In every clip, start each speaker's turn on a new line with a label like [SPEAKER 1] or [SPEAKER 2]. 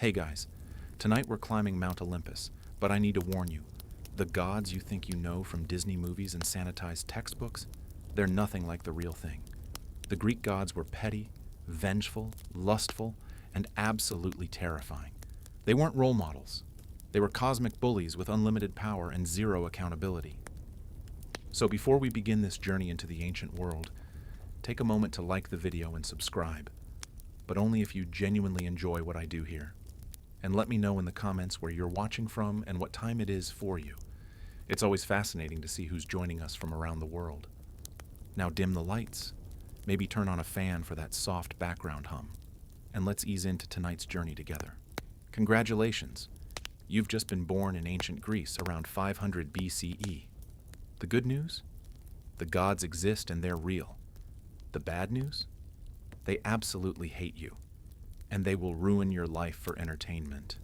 [SPEAKER 1] Hey guys, tonight we're climbing Mount Olympus, but I need to warn you, the gods you think you know from Disney movies and sanitized textbooks, they're nothing like the real thing. The Greek gods were petty, vengeful, lustful, and absolutely terrifying. They weren't role models. They were cosmic bullies with unlimited power and zero accountability. So before we begin this journey into the ancient world, take a moment to like the video and subscribe, but only if you genuinely enjoy what I do here. And let me know in the comments where you're watching from and what time it is for you. It's always fascinating to see who's joining us from around the world. Now dim the lights, maybe turn on a fan for that soft background hum, and let's ease into tonight's journey together. Congratulations! You've just been born in ancient Greece around 500 BCE. The good news? The gods exist and they're real. The bad news? They absolutely hate you, and they will ruin your life for entertainment.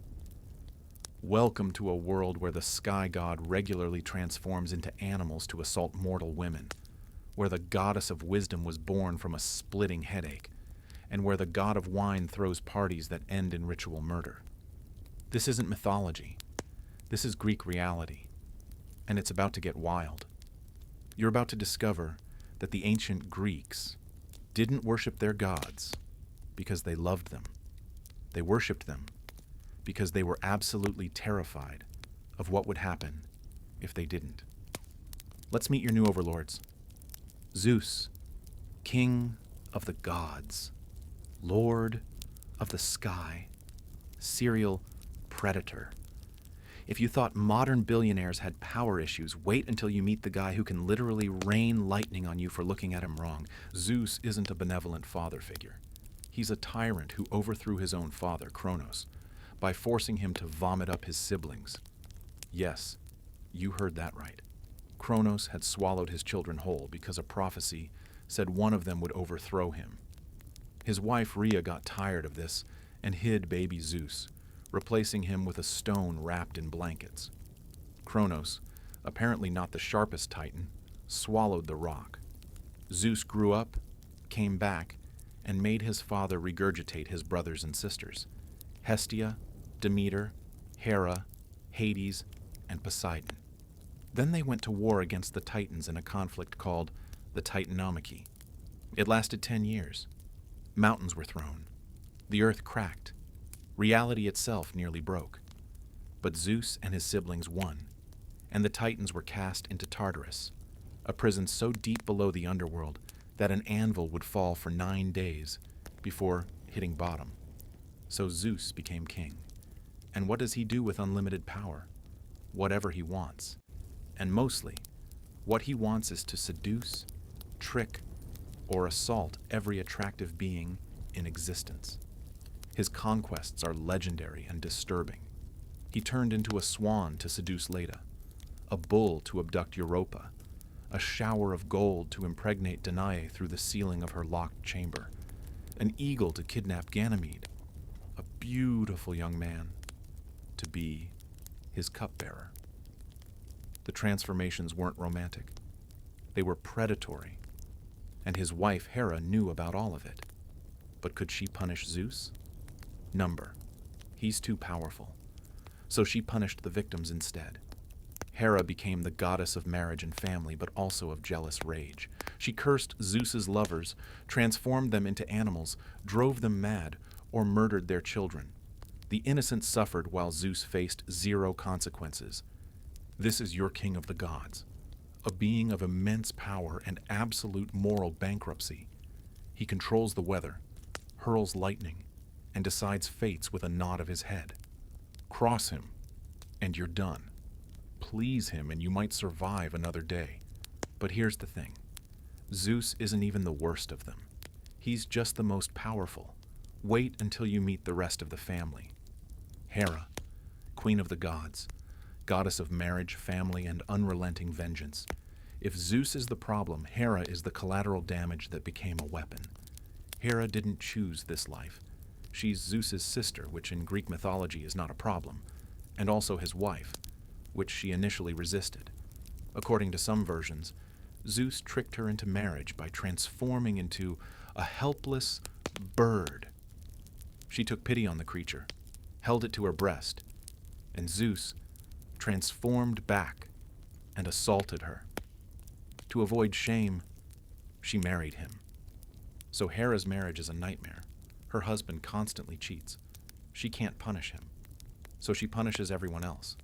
[SPEAKER 1] Welcome to a world where the sky god regularly transforms into animals to assault mortal women, where the goddess of wisdom was born from a splitting headache, and where the god of wine throws parties that end in ritual murder. This isn't mythology. This is Greek reality, and it's about to get wild. You're about to discover that the ancient Greeks didn't worship their gods because they loved them. They worshipped them because they were absolutely terrified of what would happen if they didn't. Let's meet your new overlords. Zeus, king of the gods, lord of the sky, serial predator. If you thought modern billionaires had power issues, wait until you meet the guy who can literally rain lightning on you for looking at him wrong. Zeus isn't a benevolent father figure. He's a tyrant who overthrew his own father, Kronos, by forcing him to vomit up his siblings. Yes, you heard that right. Kronos had swallowed his children whole because a prophecy said one of them would overthrow him. His wife Rhea got tired of this and hid baby Zeus, replacing him with a stone wrapped in blankets. Kronos, apparently not the sharpest titan, swallowed the rock. Zeus grew up, came back, and made his father regurgitate his brothers and sisters, Hestia, Demeter, Hera, Hades, and Poseidon. Then they went to war against the Titans in a conflict called the Titanomachy. It lasted 10 years. Mountains were thrown. The earth cracked. Reality itself nearly broke. But Zeus and his siblings won, and the Titans were cast into Tartarus, a prison so deep below the underworld that an anvil would fall for 9 days before hitting bottom. So Zeus became king. And what does he do with unlimited power? Whatever he wants. And mostly, what he wants is to seduce, trick, or assault every attractive being in existence. His conquests are legendary and disturbing. He turned into a swan to seduce Leda, a bull to abduct Europa, a shower of gold to impregnate Danae through the ceiling of her locked chamber, an eagle to kidnap Ganymede, a beautiful young man to be his cupbearer. The transformations weren't romantic. They were predatory, and his wife Hera knew about all of it. But could she punish Zeus? Number. He's too powerful. So she punished the victims instead. Hera became the goddess of marriage and family, but also of jealous rage. She cursed Zeus's lovers, transformed them into animals, drove them mad, or murdered their children. The innocent suffered while Zeus faced zero consequences. This is your king of the gods, a being of immense power and absolute moral bankruptcy. He controls the weather, hurls lightning, and decides fates with a nod of his head. Cross him, and you're done. Please him, and you might survive another day. But here's the thing. Zeus isn't even the worst of them. He's just the most powerful. Wait until you meet the rest of the family. Hera, queen of the gods, goddess of marriage, family, and unrelenting vengeance. If Zeus is the problem, Hera is the collateral damage that became a weapon. Hera didn't choose this life. She's Zeus's sister, which in Greek mythology is not a problem, and also his wife, which she initially resisted. According to some versions, Zeus tricked her into marriage by transforming into a helpless bird. She took pity on the creature, held it to her breast, and Zeus transformed back and assaulted her. To avoid shame, she married him. So Hera's marriage is a nightmare. Her husband constantly cheats. She can't punish him, so she punishes everyone else.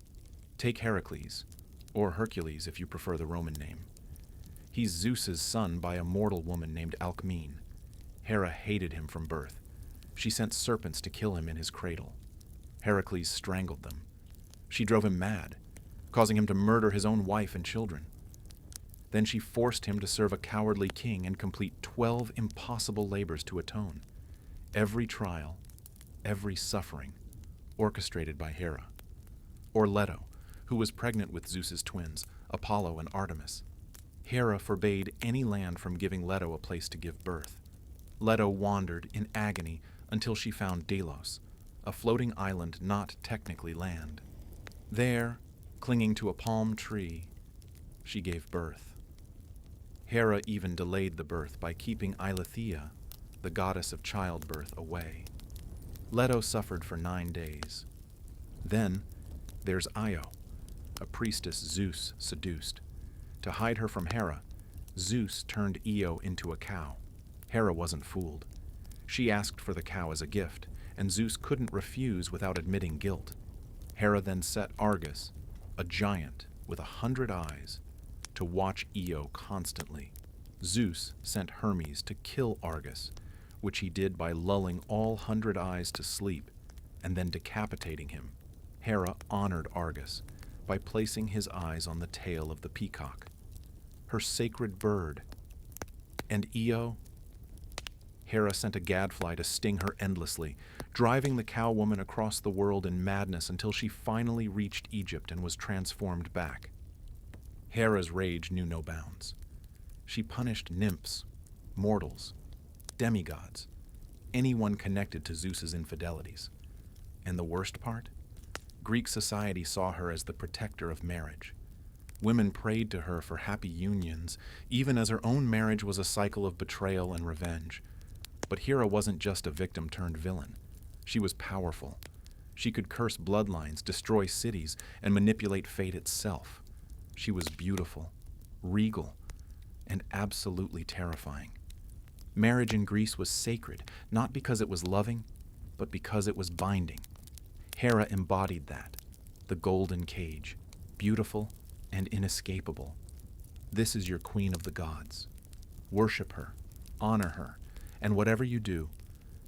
[SPEAKER 1] Take Heracles, or Hercules if you prefer the Roman name. He's Zeus's son by a mortal woman named Alcmene. Hera hated him from birth. She sent serpents to kill him in his cradle. Heracles strangled them. She drove him mad, causing him to murder his own wife and children. Then she forced him to serve a cowardly king and complete 12 impossible labors to atone. Every trial, every suffering, orchestrated by Hera. Or Leto, who was pregnant with Zeus's twins, Apollo and Artemis. Hera forbade any land from giving Leto a place to give birth. Leto wandered in agony until she found Delos, a floating island not technically land. There, clinging to a palm tree, she gave birth. Hera even delayed the birth by keeping Eileithyia, the goddess of childbirth, away. Leto suffered for 9 days. Then there's Io, a priestess Zeus seduced. To hide her from Hera, Zeus turned Io into a cow. Hera wasn't fooled. She asked for the cow as a gift, and Zeus couldn't refuse without admitting guilt. Hera then set Argus, a giant with 100 eyes, to watch Io constantly. Zeus sent Hermes to kill Argus, which he did by lulling all 100 eyes to sleep and then decapitating him. Hera honored Argus by placing his eyes on the tail of the peacock, her sacred bird. And Io? Hera sent a gadfly to sting her endlessly, driving the cow-woman across the world in madness until she finally reached Egypt and was transformed back. Hera's rage knew no bounds. She punished nymphs, mortals, demigods, anyone connected to Zeus's infidelities. And the worst part? Greek society saw her as the protector of marriage. Women prayed to her for happy unions, even as her own marriage was a cycle of betrayal and revenge. But Hera wasn't just a victim turned villain. She was powerful. She could curse bloodlines, destroy cities, and manipulate fate itself. She was beautiful, regal, and absolutely terrifying. Marriage in Greece was sacred, not because it was loving, but because it was binding. Hera embodied that, the golden cage, beautiful and inescapable. This is your queen of the gods. Worship her, honor her, and whatever you do,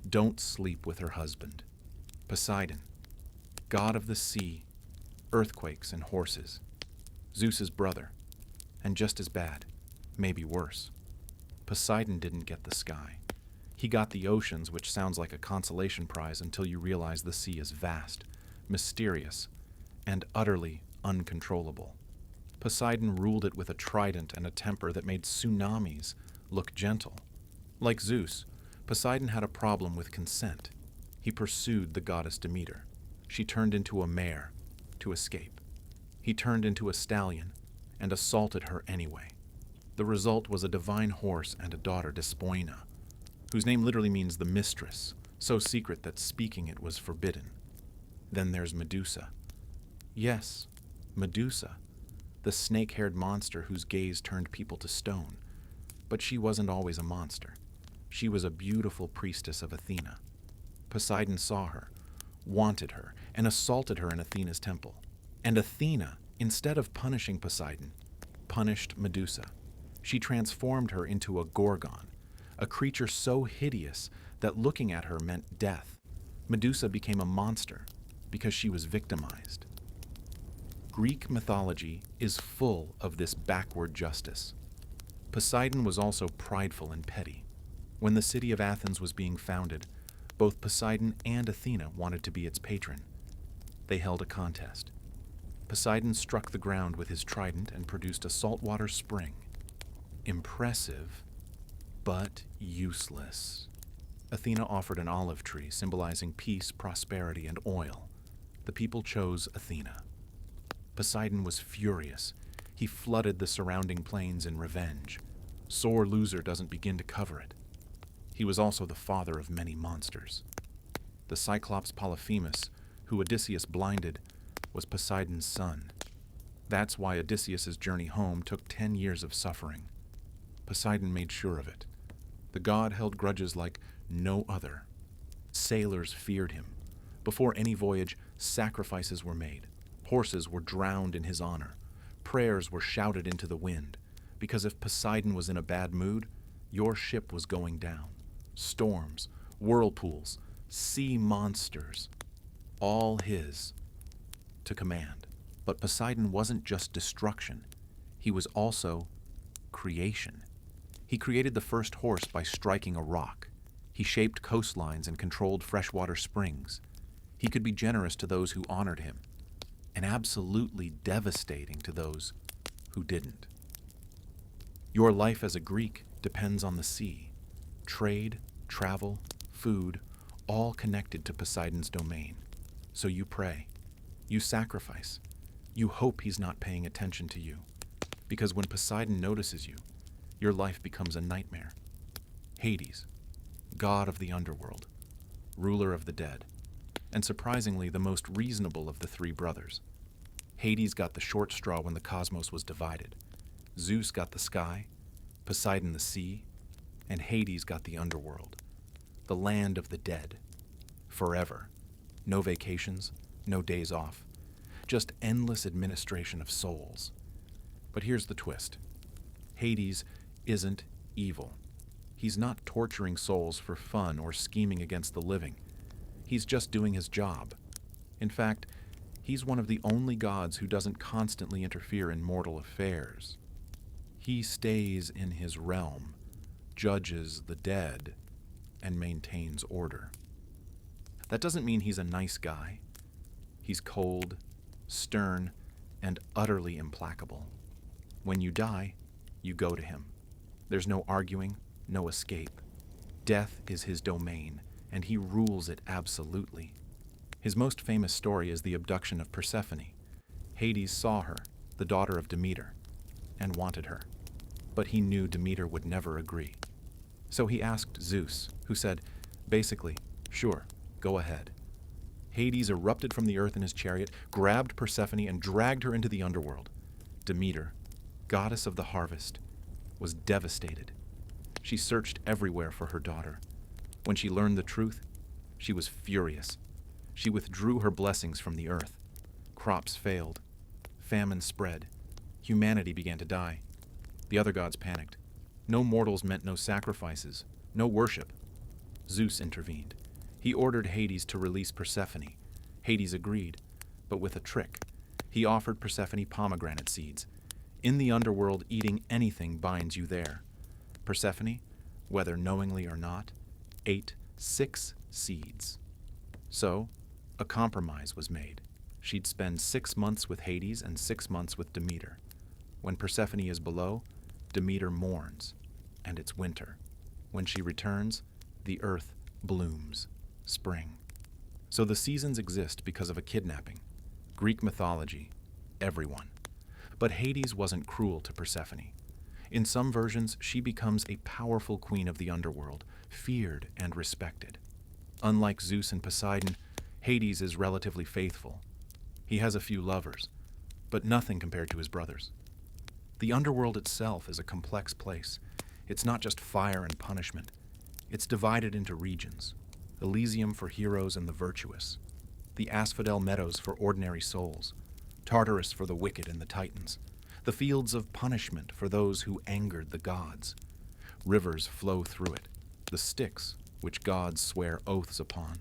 [SPEAKER 1] don't sleep with her husband. Poseidon, god of the sea, earthquakes, and horses. Zeus's brother, and just as bad, maybe worse. Poseidon didn't get the sky. He got the oceans, which sounds like a consolation prize until you realize the sea is vast, mysterious, and utterly uncontrollable. Poseidon ruled it with a trident and a temper that made tsunamis look gentle. Like Zeus, Poseidon had a problem with consent. He pursued the goddess Demeter. She turned into a mare to escape. He turned into a stallion and assaulted her anyway. The result was a divine horse and a daughter, Despoina, whose name literally means the mistress, so secret that speaking it was forbidden. Then there's Medusa. Yes, Medusa, the snake-haired monster whose gaze turned people to stone. But she wasn't always a monster. She was a beautiful priestess of Athena. Poseidon saw her, wanted her, and assaulted her in Athena's temple. And Athena, instead of punishing Poseidon, punished Medusa. She transformed her into a gorgon, a creature so hideous that looking at her meant death. Medusa became a monster because she was victimized. Greek mythology is full of this backward justice. Poseidon was also prideful and petty. When the city of Athens was being founded, both Poseidon and Athena wanted to be its patron. They held a contest. Poseidon struck the ground with his trident and produced a saltwater spring. Impressive, but useless. Athena offered an olive tree symbolizing peace, prosperity, and oil. The people chose Athena. Poseidon was furious. He flooded the surrounding plains in revenge. Sore loser doesn't begin to cover it. He was also the father of many monsters. The Cyclops Polyphemus, who Odysseus blinded, was Poseidon's son. That's why Odysseus's journey home took 10 years of suffering. Poseidon made sure of it. The god held grudges like no other. Sailors feared him. Before any voyage, sacrifices were made. Horses were drowned in his honor. Prayers were shouted into the wind, because if Poseidon was in a bad mood, your ship was going down. Storms, whirlpools, sea monsters, all his to command. But Poseidon wasn't just destruction. He was also creation. He created the first horse by striking a rock. He shaped coastlines and controlled freshwater springs. He could be generous to those who honored him, and absolutely devastating to those who didn't. Your life as a Greek depends on the sea. Trade, travel, food, all connected to Poseidon's domain. So you pray, you sacrifice, you hope he's not paying attention to you, because when Poseidon notices you, your life becomes a nightmare. Hades, god of the underworld, ruler of the dead, and surprisingly the most reasonable of the three brothers. Hades got the short straw when the cosmos was divided. Zeus got the sky, Poseidon the sea, and Hades got the underworld, the land of the dead. Forever. No vacations, no days off, just endless administration of souls. But here's the twist. Hades isn't evil. He's not torturing souls for fun or scheming against the living. He's just doing his job. In fact, he's one of the only gods who doesn't constantly interfere in mortal affairs. He stays in his realm, judges the dead, and maintains order. That doesn't mean he's a nice guy. He's cold, stern, and utterly implacable. When you die, you go to him. There's no arguing, no escape. Death is his domain, and he rules it absolutely. His most famous story is the abduction of Persephone. Hades saw her, the daughter of Demeter, and wanted her. But he knew Demeter would never agree. So he asked Zeus, who said, basically, sure, go ahead. Hades erupted from the earth in his chariot, grabbed Persephone, and dragged her into the underworld. Demeter, goddess of the harvest, was devastated. She searched everywhere for her daughter. When she learned the truth, she was furious. She withdrew her blessings from the earth. Crops failed. Famine spread. Humanity began to die. The other gods panicked. No mortals meant no sacrifices, no worship. Zeus intervened. He ordered Hades to release Persephone. Hades agreed, but with a trick. He offered Persephone pomegranate seeds. In the underworld, eating anything binds you there. Persephone, whether knowingly or not, ate 6 seeds. So, a compromise was made. She'd spend 6 months with Hades and 6 months with Demeter. When Persephone is below, Demeter mourns, and it's winter. When she returns, the earth blooms, spring. So the seasons exist because of a kidnapping. Greek mythology, everyone. But Hades wasn't cruel to Persephone. In some versions, she becomes a powerful queen of the underworld, feared and respected. Unlike Zeus and Poseidon, Hades is relatively faithful. He has a few lovers, but nothing compared to his brothers. The underworld itself is a complex place. It's not just fire and punishment. It's divided into regions. Elysium for heroes and the virtuous. The Asphodel Meadows for ordinary souls. Tartarus for the wicked and the titans. The fields of punishment for those who angered the gods. Rivers flow through it. The Styx, which gods swear oaths upon.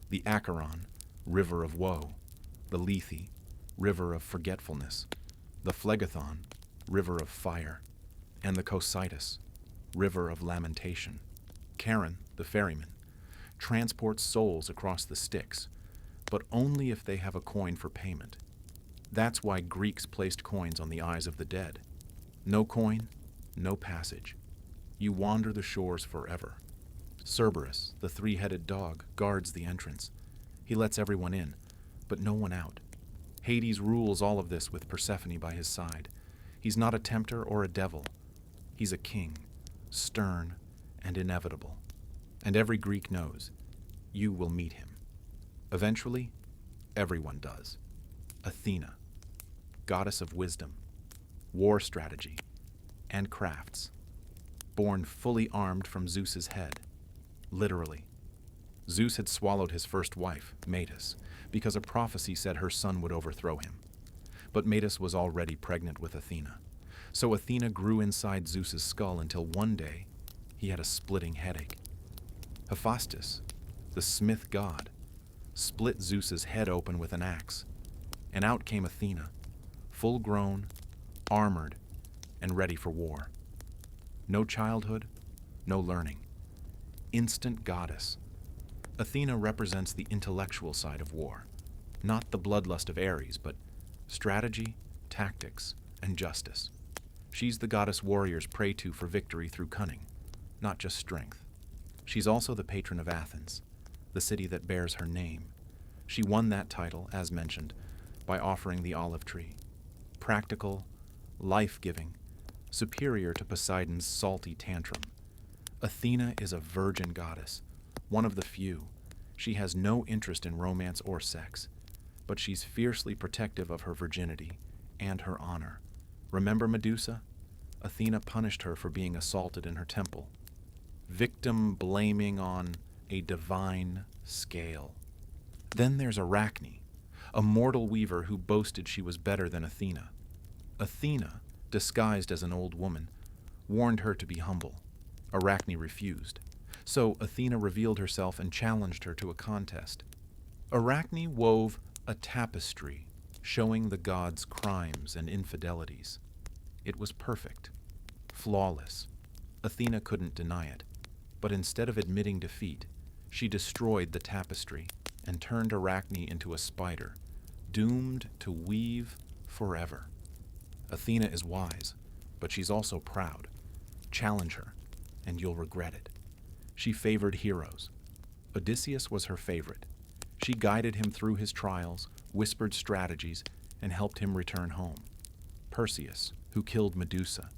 [SPEAKER 1] The Acheron, river of woe. The Lethe, river of forgetfulness. The Phlegethon, river of fire. And the Cocytus, river of lamentation. Charon, the ferryman, transports souls across the Styx, but only if they have a coin for payment. That's why Greeks placed coins on the eyes of the dead. No coin, no passage. You wander the shores forever. Cerberus, the 3-headed dog, guards the entrance. He lets everyone in, but no one out. Hades rules all of this with Persephone by his side. He's not a tempter or a devil. He's a king, stern and inevitable. And every Greek knows, you will meet him. Eventually, Everyone does. Athena, goddess of wisdom, war strategy, and crafts, born fully armed from Zeus's head, literally. Zeus had swallowed his first wife, Medusa, because a prophecy said her son would overthrow him. But Medusa was already pregnant with Athena. So Athena grew inside Zeus's skull until one day he had a splitting headache. Hephaestus, the smith god, split Zeus's head open with an axe, and out came Athena, full-grown, armored, and ready for war. No childhood, no learning. Instant goddess. Athena represents the intellectual side of war, not the bloodlust of Ares, but strategy, tactics, and justice. She's the goddess warriors pray to for victory through cunning, not just strength. She's also the patron of Athens, the city that bears her name. She won that title, as mentioned, by offering the olive tree. Practical, life-giving, superior to Poseidon's salty tantrum. Athena is a virgin goddess, one of the few. She has no interest in romance or sex, but she's fiercely protective of her virginity and her honor. Remember Medusa? Athena punished her for being assaulted in her temple. Victim blaming on a divine scale. Then there's Arachne, a mortal weaver who boasted she was better than Athena. Athena, disguised as an old woman, warned her to be humble. Arachne refused. So Athena revealed herself and challenged her to a contest. Arachne wove a tapestry showing the gods' crimes and infidelities. It was perfect, flawless. Athena couldn't deny it, but instead of admitting defeat, she destroyed the tapestry and turned Arachne into a spider, doomed to weave forever. Athena is wise, but she's also proud. Challenge her, and you'll regret it. She favored heroes. Odysseus was her favorite. She guided him through his trials, whispered strategies, and helped him return home. Perseus, who killed Medusa,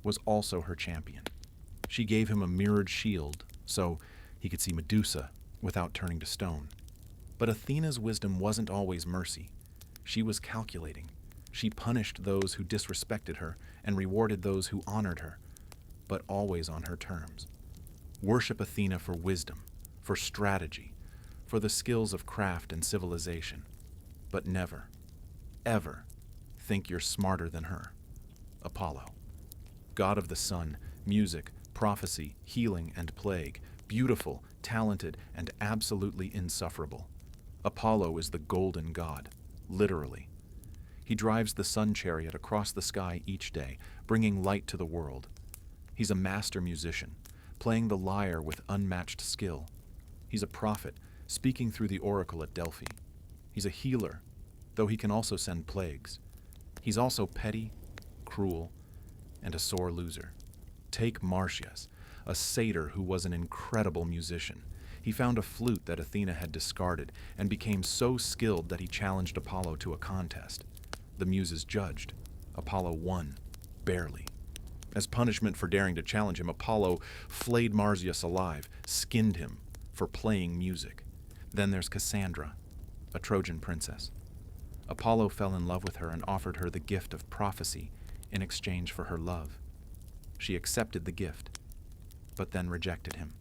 [SPEAKER 1] was also her champion. She gave him a mirrored shield so he could see Medusa without turning to stone. But Athena's wisdom wasn't always mercy. She was calculating. She punished those who disrespected her and rewarded those who honored her, but always on her terms. Worship Athena for wisdom, for strategy, for the skills of craft and civilization, but never, ever think you're smarter than her. Apollo, god of the sun, music, prophecy, healing, and plague, beautiful, talented, and absolutely insufferable. Apollo is the golden god, literally. He drives the sun chariot across the sky each day, bringing light to the world. He's a master musician, playing the lyre with unmatched skill. He's a prophet, speaking through the oracle at Delphi. He's a healer, though he can also send plagues. He's also petty, cruel, and a sore loser. Take Marsyas, a satyr who was an incredible musician. He found a flute that Athena had discarded and became so skilled that he challenged Apollo to a contest. The muses judged. Apollo won, barely. As punishment for daring to challenge him, Apollo flayed Marsyas alive, skinned him for playing music. Then there's Cassandra, a Trojan princess. Apollo fell in love with her and offered her the gift of prophecy in exchange for her love. She accepted the gift, but then rejected him.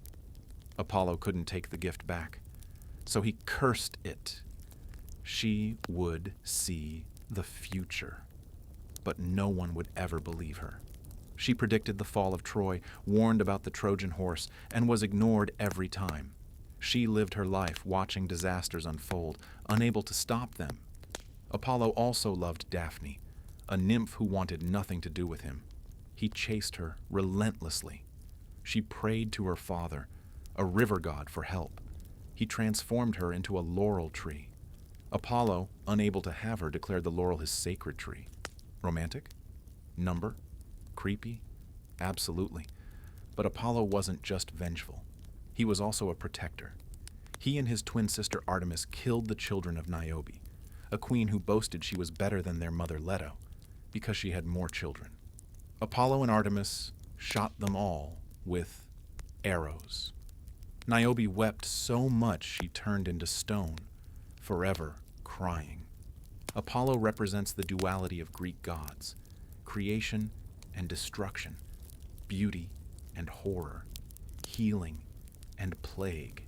[SPEAKER 1] Apollo couldn't take the gift back, so he cursed it. She would see the future, but no one would ever believe her. She predicted the fall of Troy, warned about the Trojan horse, and was ignored every time. She lived her life watching disasters unfold, unable to stop them. Apollo also loved Daphne, a nymph who wanted nothing to do with him. He chased her relentlessly. She prayed to her father, a river god, for help. He transformed her into a laurel tree. Apollo, unable to have her, declared the laurel his sacred tree. Romantic? Number? Creepy? Absolutely. But Apollo wasn't just vengeful. He was also a protector. He and his twin sister Artemis killed the children of Niobe, a queen who boasted she was better than their mother Leto, because she had more children. Apollo and Artemis shot them all with arrows. Niobe wept so much she turned into stone, forever crying. Apollo represents the duality of Greek gods, creation and destruction, beauty and horror, healing and plague.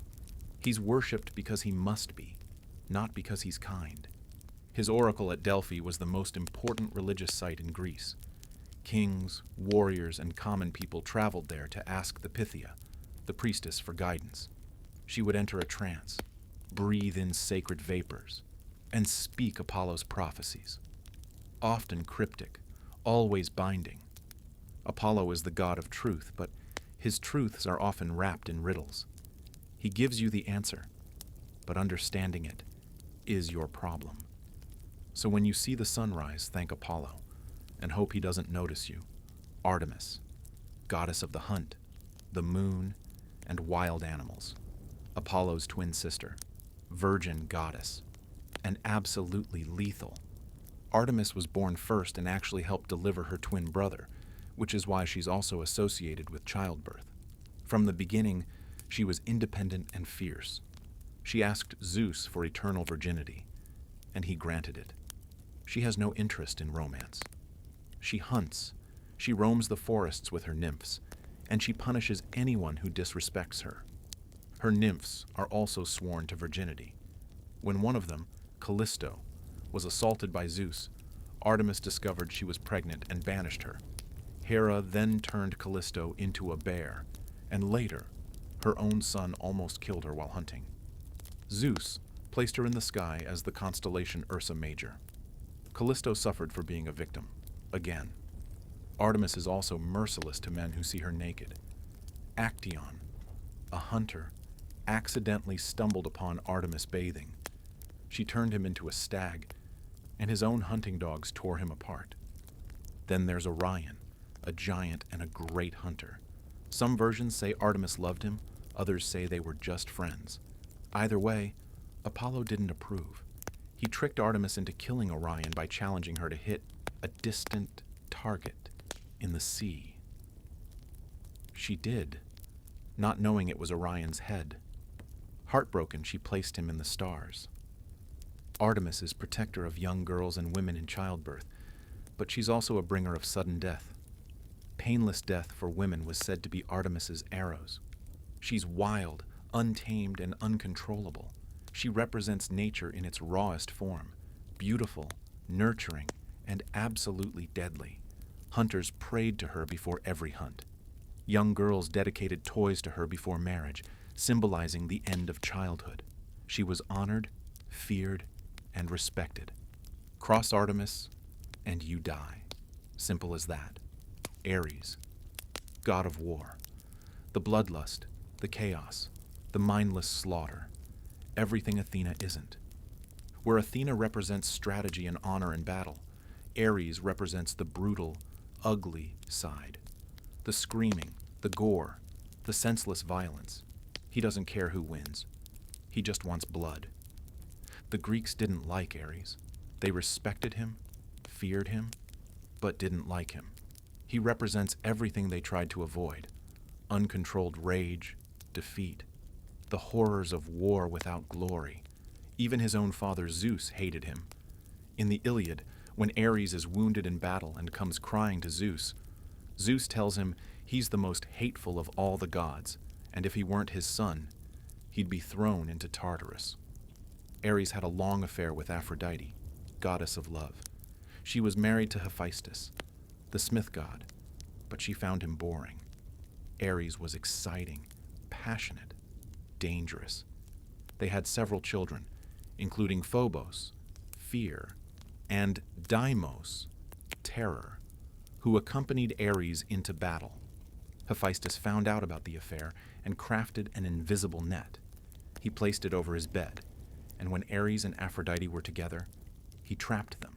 [SPEAKER 1] He's worshipped because he must be, not because he's kind. His oracle at Delphi was the most important religious site in Greece. Kings, warriors, and common people traveled there to ask the Pythia, the priestess, for guidance. She would enter a trance, breathe in sacred vapors, and speak Apollo's prophecies. Often cryptic, always binding. Apollo is the god of truth, but his truths are often wrapped in riddles. He gives you the answer, but understanding it is your problem. So when you see the sunrise, thank Apollo, and hope he doesn't notice you. Artemis, goddess of the hunt, the moon, and wild animals. Apollo's twin sister, virgin goddess, and absolutely lethal. Artemis was born first and actually helped deliver her twin brother, which is why she's also associated with childbirth. From the beginning, she was independent and fierce. She asked Zeus for eternal virginity, and he granted it. She has no interest in romance. She hunts, she roams the forests with her nymphs, and she punishes anyone who disrespects her. Her nymphs are also sworn to virginity. When one of them, Callisto, was assaulted by Zeus, Artemis discovered she was pregnant and banished her. Hera then turned Callisto into a bear, and later, her own son almost killed her while hunting. Zeus placed her in the sky as the constellation Ursa Major. Callisto suffered for being a victim, again. Artemis is also merciless to men who see her naked. Actaeon, a hunter, accidentally stumbled upon Artemis bathing. She turned him into a stag, and his own hunting dogs tore him apart. Then there's Orion, a giant and a great hunter. Some versions say Artemis loved him, others say they were just friends. Either way, Apollo didn't approve. He tricked Artemis into killing Orion by challenging her to hit a distant target in the sea. She did, not knowing it was Orion's head. Heartbroken, she placed him in the stars. Artemis is protector of young girls and women in childbirth, but she's also a bringer of sudden death. Painless death for women was said to be Artemis's arrows. She's wild, untamed, and uncontrollable. She represents nature in its rawest form, beautiful, nurturing, and absolutely deadly. Hunters prayed to her before every hunt. Young girls dedicated toys to her before marriage, symbolizing the end of childhood. She was honored, feared, and respected. Cross Artemis, and you die. Simple as that. Ares, god of war. The bloodlust, the chaos, the mindless slaughter. Everything Athena isn't. Where Athena represents strategy and honor in battle, Ares represents the brutal, ugly side. The screaming, the gore, the senseless violence. He doesn't care who wins. He just wants blood. The Greeks didn't like Ares. They respected him, feared him, but didn't like him. He represents everything they tried to avoid: uncontrolled rage, defeat, the horrors of war without glory. Even his own father Zeus hated him. In the Iliad, when Ares is wounded in battle and comes crying to Zeus, Zeus tells him he's the most hateful of all the gods, and if he weren't his son, he'd be thrown into Tartarus. Ares had a long affair with Aphrodite, goddess of love. She was married to Hephaestus, the smith god, but she found him boring. Ares was exciting, passionate, dangerous. They had several children, including Phobos, fear, and Deimos, terror, who accompanied Ares into battle. Hephaestus found out about the affair and crafted an invisible net. He placed it over his bed, and when Ares and Aphrodite were together, he trapped them.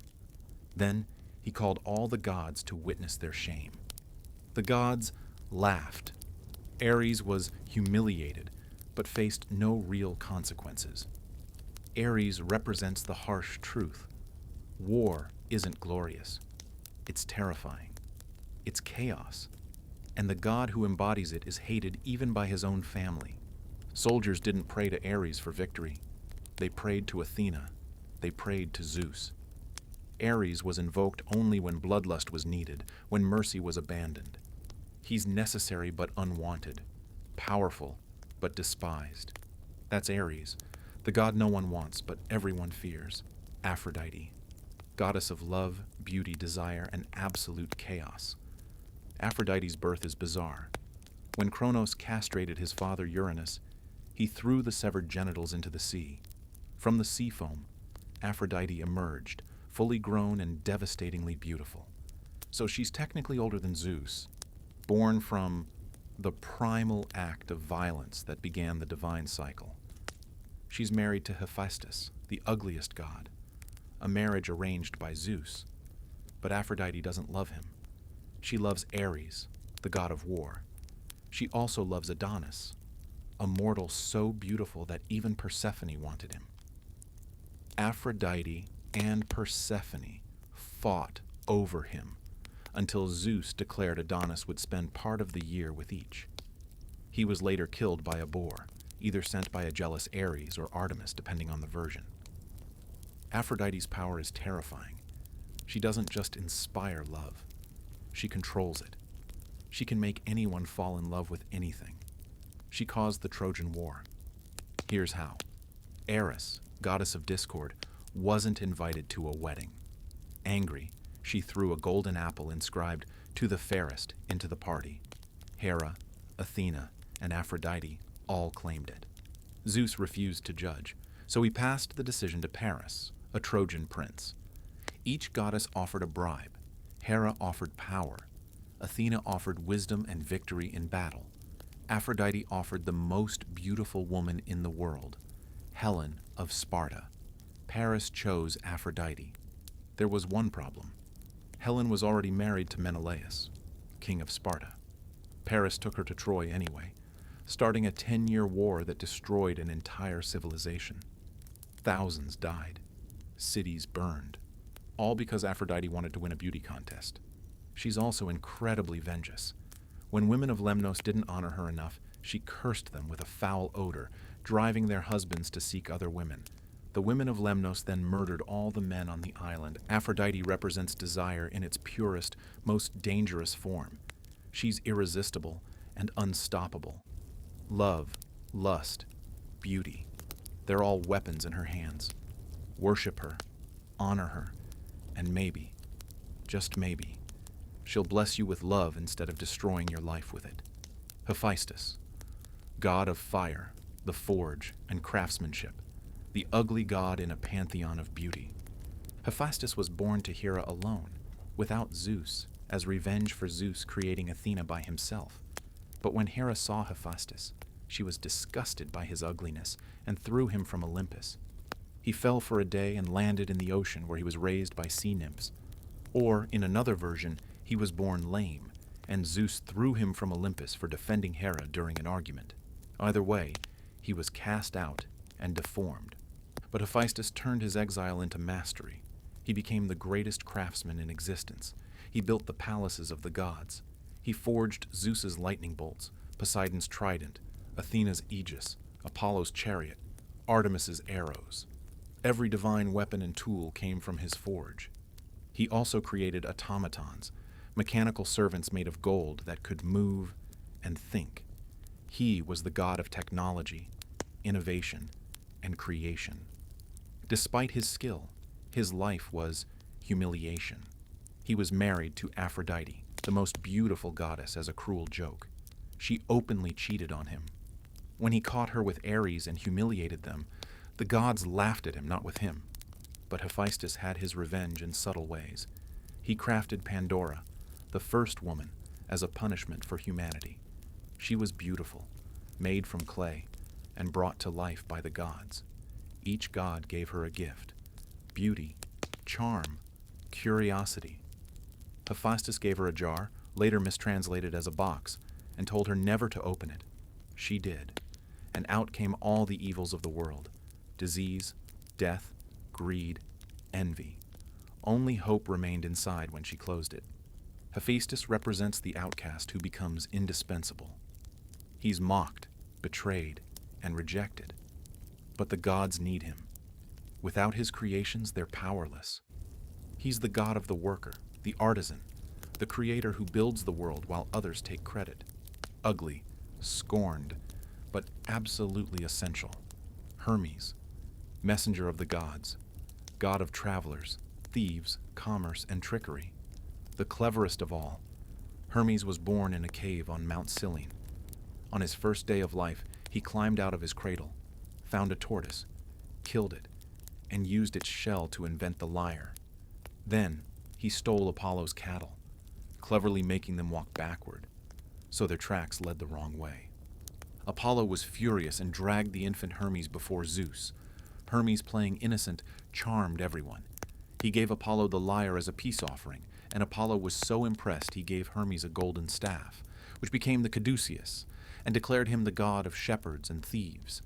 [SPEAKER 1] Then he called all the gods to witness their shame. The gods laughed. Ares was humiliated, but faced no real consequences. Ares represents the harsh truth. War isn't glorious. It's terrifying. It's chaos. And the god who embodies it is hated even by his own family. Soldiers didn't pray to Ares for victory. They prayed to Athena. they prayed to Zeus. Ares was invoked only when bloodlust was needed, when mercy was abandoned. He's necessary but unwanted, powerful but despised. That's Ares, the god no one wants but everyone fears. Aphrodite, goddess of love, beauty, desire, and absolute chaos. Aphrodite's birth is bizarre. When Kronos castrated his father Uranus, he threw the severed genitals into the sea. From the sea foam, Aphrodite emerged, fully grown and devastatingly beautiful. So she's technically older than Zeus, born from the primal act of violence that began the divine cycle. She's married to Hephaestus, the ugliest god, a marriage arranged by Zeus. But Aphrodite doesn't love him. She loves Ares, the god of war. She also loves Adonis, a mortal so beautiful that even Persephone wanted him. Aphrodite and Persephone fought over him until Zeus declared Adonis would spend part of the year with each. He was later killed by a boar, either sent by a jealous Ares or Artemis, depending on the version. Aphrodite's power is terrifying. She doesn't just inspire love. She controls it. She can make anyone fall in love with anything. She caused the Trojan War. Here's how. Eris, goddess of discord, wasn't invited to a wedding. Angry, she threw a golden apple inscribed, "To the fairest," into the party. Hera, Athena, and Aphrodite all claimed it. Zeus refused to judge, so he passed the decision to Paris, a Trojan prince. Each goddess offered a bribe. Hera offered power. Athena offered wisdom and victory in battle. Aphrodite offered the most beautiful woman in the world, Helen of Sparta. Paris chose Aphrodite. There was one problem. Helen was already married to Menelaus, king of Sparta. Paris took her to Troy anyway, starting a 10-year war that destroyed an entire civilization. Thousands died. Cities burned. All because Aphrodite wanted to win a beauty contest. She's also incredibly vengeance. When women of Lemnos didn't honor her enough, she cursed them with a foul odor, driving their husbands to seek other women. The women of Lemnos then murdered all the men on the island. Aphrodite represents desire in its purest, most dangerous form. She's irresistible and unstoppable. Love, lust, beauty, they're all weapons in her hands. Worship her, honor her, and maybe, just maybe, she'll bless you with love instead of destroying your life with it. Hephaestus, god of fire, the forge, and craftsmanship, the ugly god in a pantheon of beauty. Hephaestus was born to Hera alone, without Zeus, as revenge for Zeus creating Athena by himself. But when Hera saw Hephaestus, she was disgusted by his ugliness and threw him from Olympus. He fell for a day and landed in the ocean where he was raised by sea nymphs. Or, in another version, he was born lame, and Zeus threw him from Olympus for defending Hera during an argument. Either way, he was cast out and deformed. But Hephaestus turned his exile into mastery. He became the greatest craftsman in existence. He built the palaces of the gods. He forged Zeus's lightning bolts, Poseidon's trident, Athena's aegis, Apollo's chariot, Artemis's arrows. Every divine weapon and tool came from his forge. He also created automatons, mechanical servants made of gold that could move and think. He was the god of technology, innovation, and creation. Despite his skill, his life was humiliation. He was married to Aphrodite, the most beautiful goddess, as a cruel joke. She openly cheated on him. When he caught her with Ares and humiliated them, the gods laughed at him, not with him. But Hephaestus had his revenge in subtle ways. He crafted Pandora, the first woman, as a punishment for humanity. She was beautiful, made from clay, and brought to life by the gods. Each god gave her a gift: beauty, charm, curiosity. Hephaestus gave her a jar, later mistranslated as a box, and told her never to open it. She did, and out came all the evils of the world: disease, death, greed, envy. Only hope remained inside when she closed it. Hephaestus represents the outcast who becomes indispensable. He's mocked, betrayed, and rejected. But the gods need him. Without his creations, they're powerless. He's the god of the worker, the artisan, the creator who builds the world while others take credit. Ugly, scorned, but absolutely essential. Hermes, messenger of the gods, god of travelers, thieves, commerce, and trickery. The cleverest of all, Hermes was born in a cave on Mount Cyllene. On his first day of life, he climbed out of his cradle, found a tortoise, killed it, and used its shell to invent the lyre. Then, he stole Apollo's cattle, cleverly making them walk backward, so their tracks led the wrong way. Apollo was furious and dragged the infant Hermes before Zeus. Hermes, playing innocent, charmed everyone. He gave Apollo the lyre as a peace offering, and Apollo was so impressed he gave Hermes a golden staff, which became the caduceus, and declared him the god of shepherds and thieves.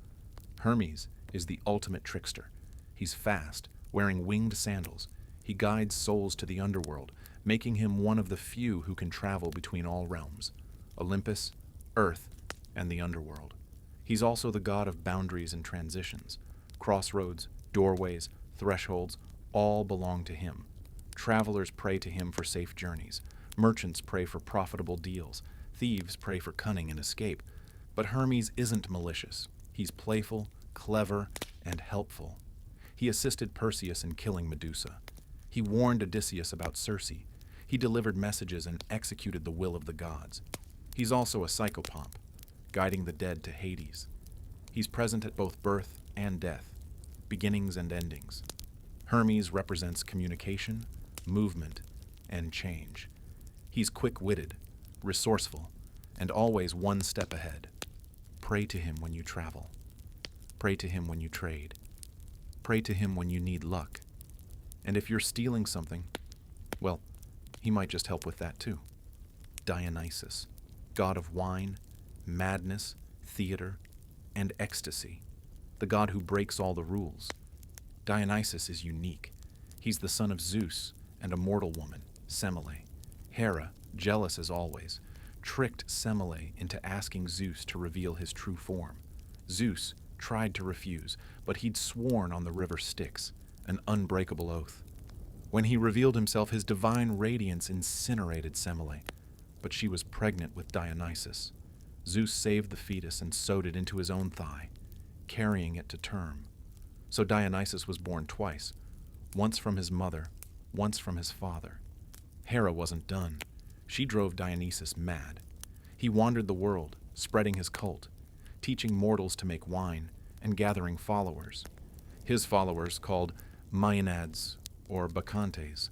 [SPEAKER 1] Hermes is the ultimate trickster. He's fast, wearing winged sandals. He guides souls to the underworld, making him one of the few who can travel between all realms, Olympus, Earth, and the underworld. He's also the god of boundaries and transitions. Crossroads, doorways, thresholds, all belong to him. Travelers pray to him for safe journeys. Merchants pray for profitable deals. Thieves pray for cunning and escape. But Hermes isn't malicious. He's playful, clever, and helpful. He assisted Perseus in killing Medusa. He warned Odysseus about Circe. He delivered messages and executed the will of the gods. He's also a psychopomp, guiding the dead to Hades. He's present at both birth and death, beginnings and endings. Hermes represents communication, movement, and change. He's quick-witted, resourceful, and always one step ahead. Pray to him when you travel. Pray to him when you trade. Pray to him when you need luck. And if you're stealing something, well, he might just help with that too. Dionysus, god of wine, madness, theater, and ecstasy, the god who breaks all the rules. Dionysus is unique. He's the son of Zeus and a mortal woman, Semele. Hera, jealous as always, tricked Semele into asking Zeus to reveal his true form. Zeus tried to refuse, but he'd sworn on the river Styx, an unbreakable oath. When he revealed himself, his divine radiance incinerated Semele, but she was pregnant with Dionysus. Zeus saved the fetus and sewed it into his own thigh, carrying it to term. So Dionysus was born twice, once from his mother, once from his father. Hera wasn't done. She drove Dionysus mad. He wandered the world, spreading his cult, teaching mortals to make wine and gathering followers. His followers, called Maenads or Bacchantes,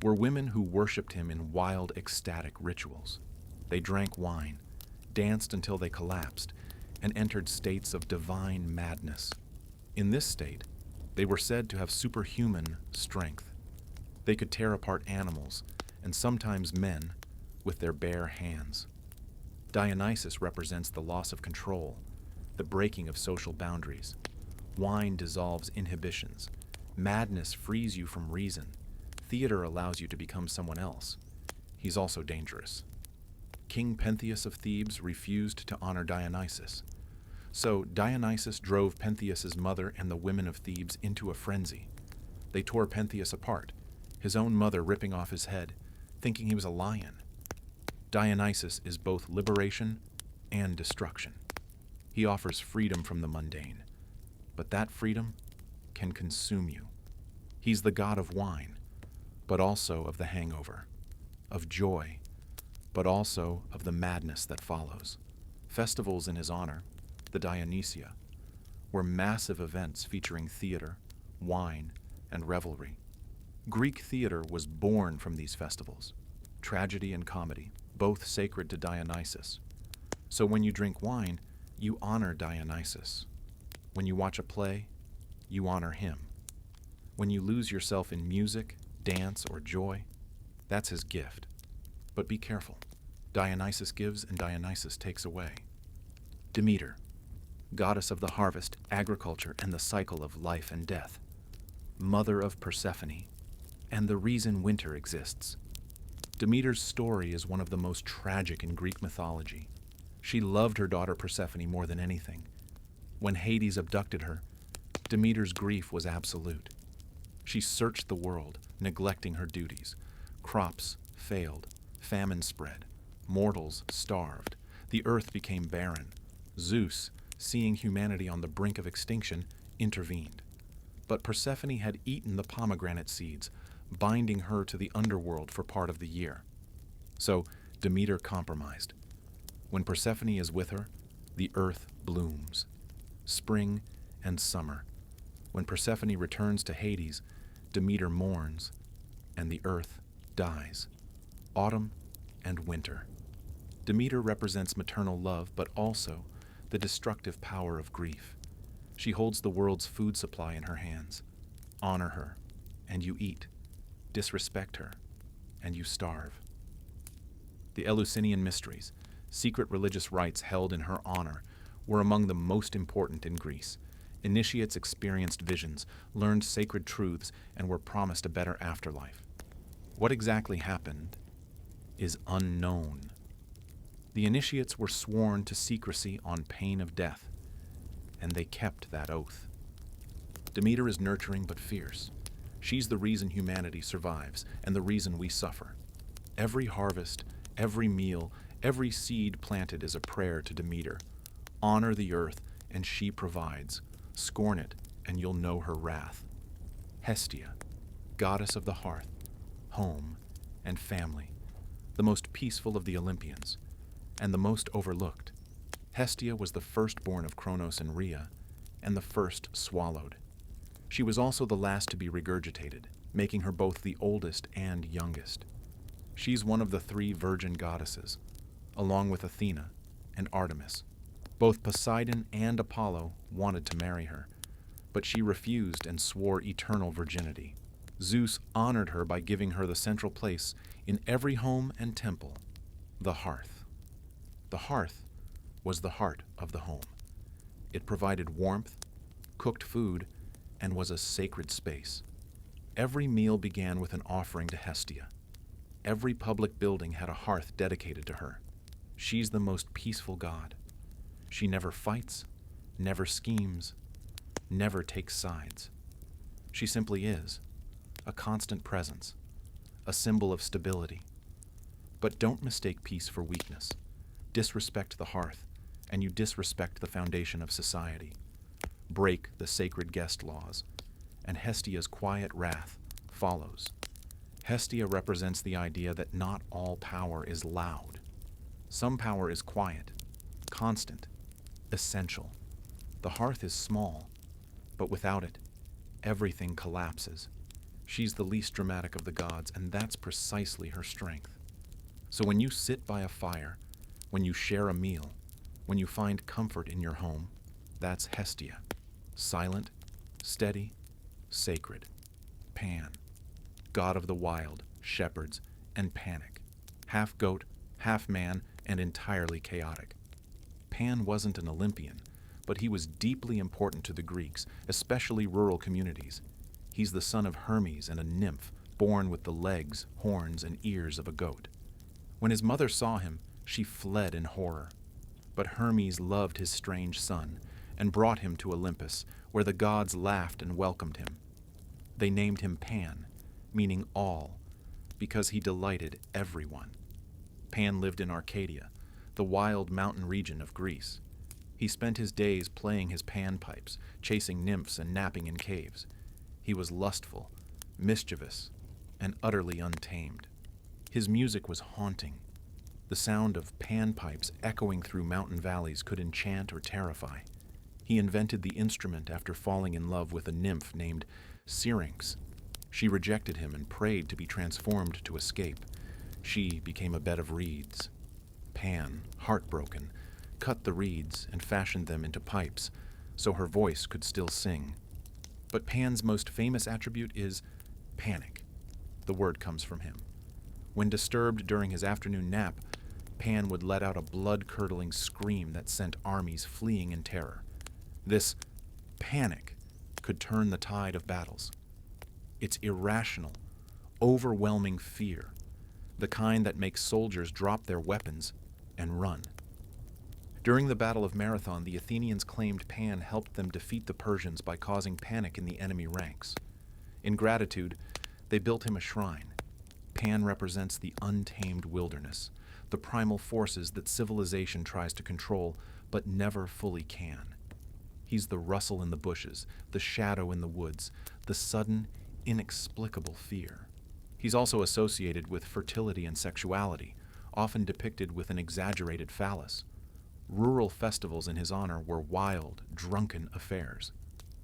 [SPEAKER 1] were women who worshipped him in wild, ecstatic rituals. They drank wine, danced until they collapsed, and entered states of divine madness. In this state, they were said to have superhuman strength. They could tear apart animals, and sometimes men, with their bare hands. Dionysus represents the loss of control, the breaking of social boundaries. Wine dissolves inhibitions. Madness frees you from reason. Theater allows you to become someone else. He's also dangerous. King Pentheus of Thebes refused to honor Dionysus. So Dionysus drove Pentheus's mother and the women of Thebes into a frenzy. They tore Pentheus apart, his own mother ripping off his head, thinking he was a lion. Dionysus is both liberation and destruction. He offers freedom from the mundane, but that freedom can consume you. He's the god of wine, but also of the hangover, of joy, but also of the madness that follows. Festivals in his honor, the Dionysia, were massive events featuring theater, wine, and revelry. Greek theater was born from these festivals, tragedy and comedy, both sacred to Dionysus. So when you drink wine, you honor Dionysus. When you watch a play, you honor him. When you lose yourself in music, dance, or joy, that's his gift. But be careful. Dionysus gives and Dionysus takes away. Demeter, goddess of the harvest, agriculture, and the cycle of life and death. Mother of Persephone, and the reason winter exists. Demeter's story is one of the most tragic in Greek mythology. She loved her daughter Persephone more than anything. When Hades abducted her, Demeter's grief was absolute. She searched the world, neglecting her duties. Crops failed, famine spread, mortals starved, the earth became barren. Zeus, seeing humanity on the brink of extinction, intervened. But Persephone had eaten the pomegranate seeds, binding her to the underworld for part of the year. So Demeter compromised. When Persephone is with her, the earth blooms. Spring and summer. When Persephone returns to Hades, Demeter mourns, and the earth dies. Autumn and winter. Demeter represents maternal love, but also the destructive power of grief. She holds the world's food supply in her hands. Honor her, and you eat. Disrespect her, and you starve. The Eleusinian Mysteries, secret religious rites held in her honor, were among the most important in Greece. Initiates experienced visions, learned sacred truths, and were promised a better afterlife. What exactly happened is unknown. The initiates were sworn to secrecy on pain of death, and they kept that oath. Demeter is nurturing but fierce. She's the reason humanity survives and the reason we suffer. Every harvest, every meal, every seed planted is a prayer to Demeter. Honor the earth, and she provides. Scorn it, and you'll know her wrath. Hestia, goddess of the hearth, home, and family, the most peaceful of the Olympians, and the most overlooked. Hestia was the firstborn of Kronos and Rhea, and the first swallowed. She was also the last to be regurgitated, making her both the oldest and youngest. She's one of the three virgin goddesses, along with Athena and Artemis. Both Poseidon and Apollo wanted to marry her, but she refused and swore eternal virginity. Zeus honored her by giving her the central place in every home and temple, the hearth. The hearth was the heart of the home. It provided warmth, cooked food, and was a sacred space. Every meal began with an offering to Hestia. Every public building had a hearth dedicated to her. She's the most peaceful god. She never fights, never schemes, never takes sides. She simply is, a constant presence, a symbol of stability. But don't mistake peace for weakness. Disrespect the hearth, and you disrespect the foundation of society. Break the sacred guest laws, and Hestia's quiet wrath follows. Hestia represents the idea that not all power is loud. Some power is quiet, constant, essential. The hearth is small, but without it, everything collapses. She's the least dramatic of the gods, and that's precisely her strength. So when you sit by a fire, when you share a meal, when you find comfort in your home, that's Hestia. Silent, steady, sacred. Pan, god of the wild, shepherds, and panic. Half goat, half man, and entirely chaotic. Pan wasn't an Olympian, but he was deeply important to the Greeks, especially rural communities. He's the son of Hermes and a nymph, born with the legs, horns, and ears of a goat. When his mother saw him, she fled in horror. But Hermes loved his strange son and brought him to Olympus, where the gods laughed and welcomed him. They named him Pan, meaning all, because he delighted everyone. Pan lived in Arcadia, the wild mountain region of Greece. He spent his days playing his panpipes, chasing nymphs and napping in caves. He was lustful, mischievous, and utterly untamed. His music was haunting. The sound of panpipes echoing through mountain valleys could enchant or terrify. He invented the instrument after falling in love with a nymph named Syrinx. She rejected him and prayed to be transformed to escape. She became a bed of reeds. Pan, heartbroken, cut the reeds and fashioned them into pipes, so her voice could still sing. But Pan's most famous attribute is panic. The word comes from him. When disturbed during his afternoon nap, Pan would let out a blood-curdling scream that sent armies fleeing in terror. This panic could turn the tide of battles. It's irrational, overwhelming fear, the kind that makes soldiers drop their weapons and run. During the Battle of Marathon, the Athenians claimed Pan helped them defeat the Persians by causing panic in the enemy ranks. In gratitude, they built him a shrine. Pan represents the untamed wilderness, the primal forces that civilization tries to control but never fully can. He's the rustle in the bushes, the shadow in the woods, the sudden, inexplicable fear. He's also associated with fertility and sexuality, often depicted with an exaggerated phallus. Rural festivals in his honor were wild, drunken affairs.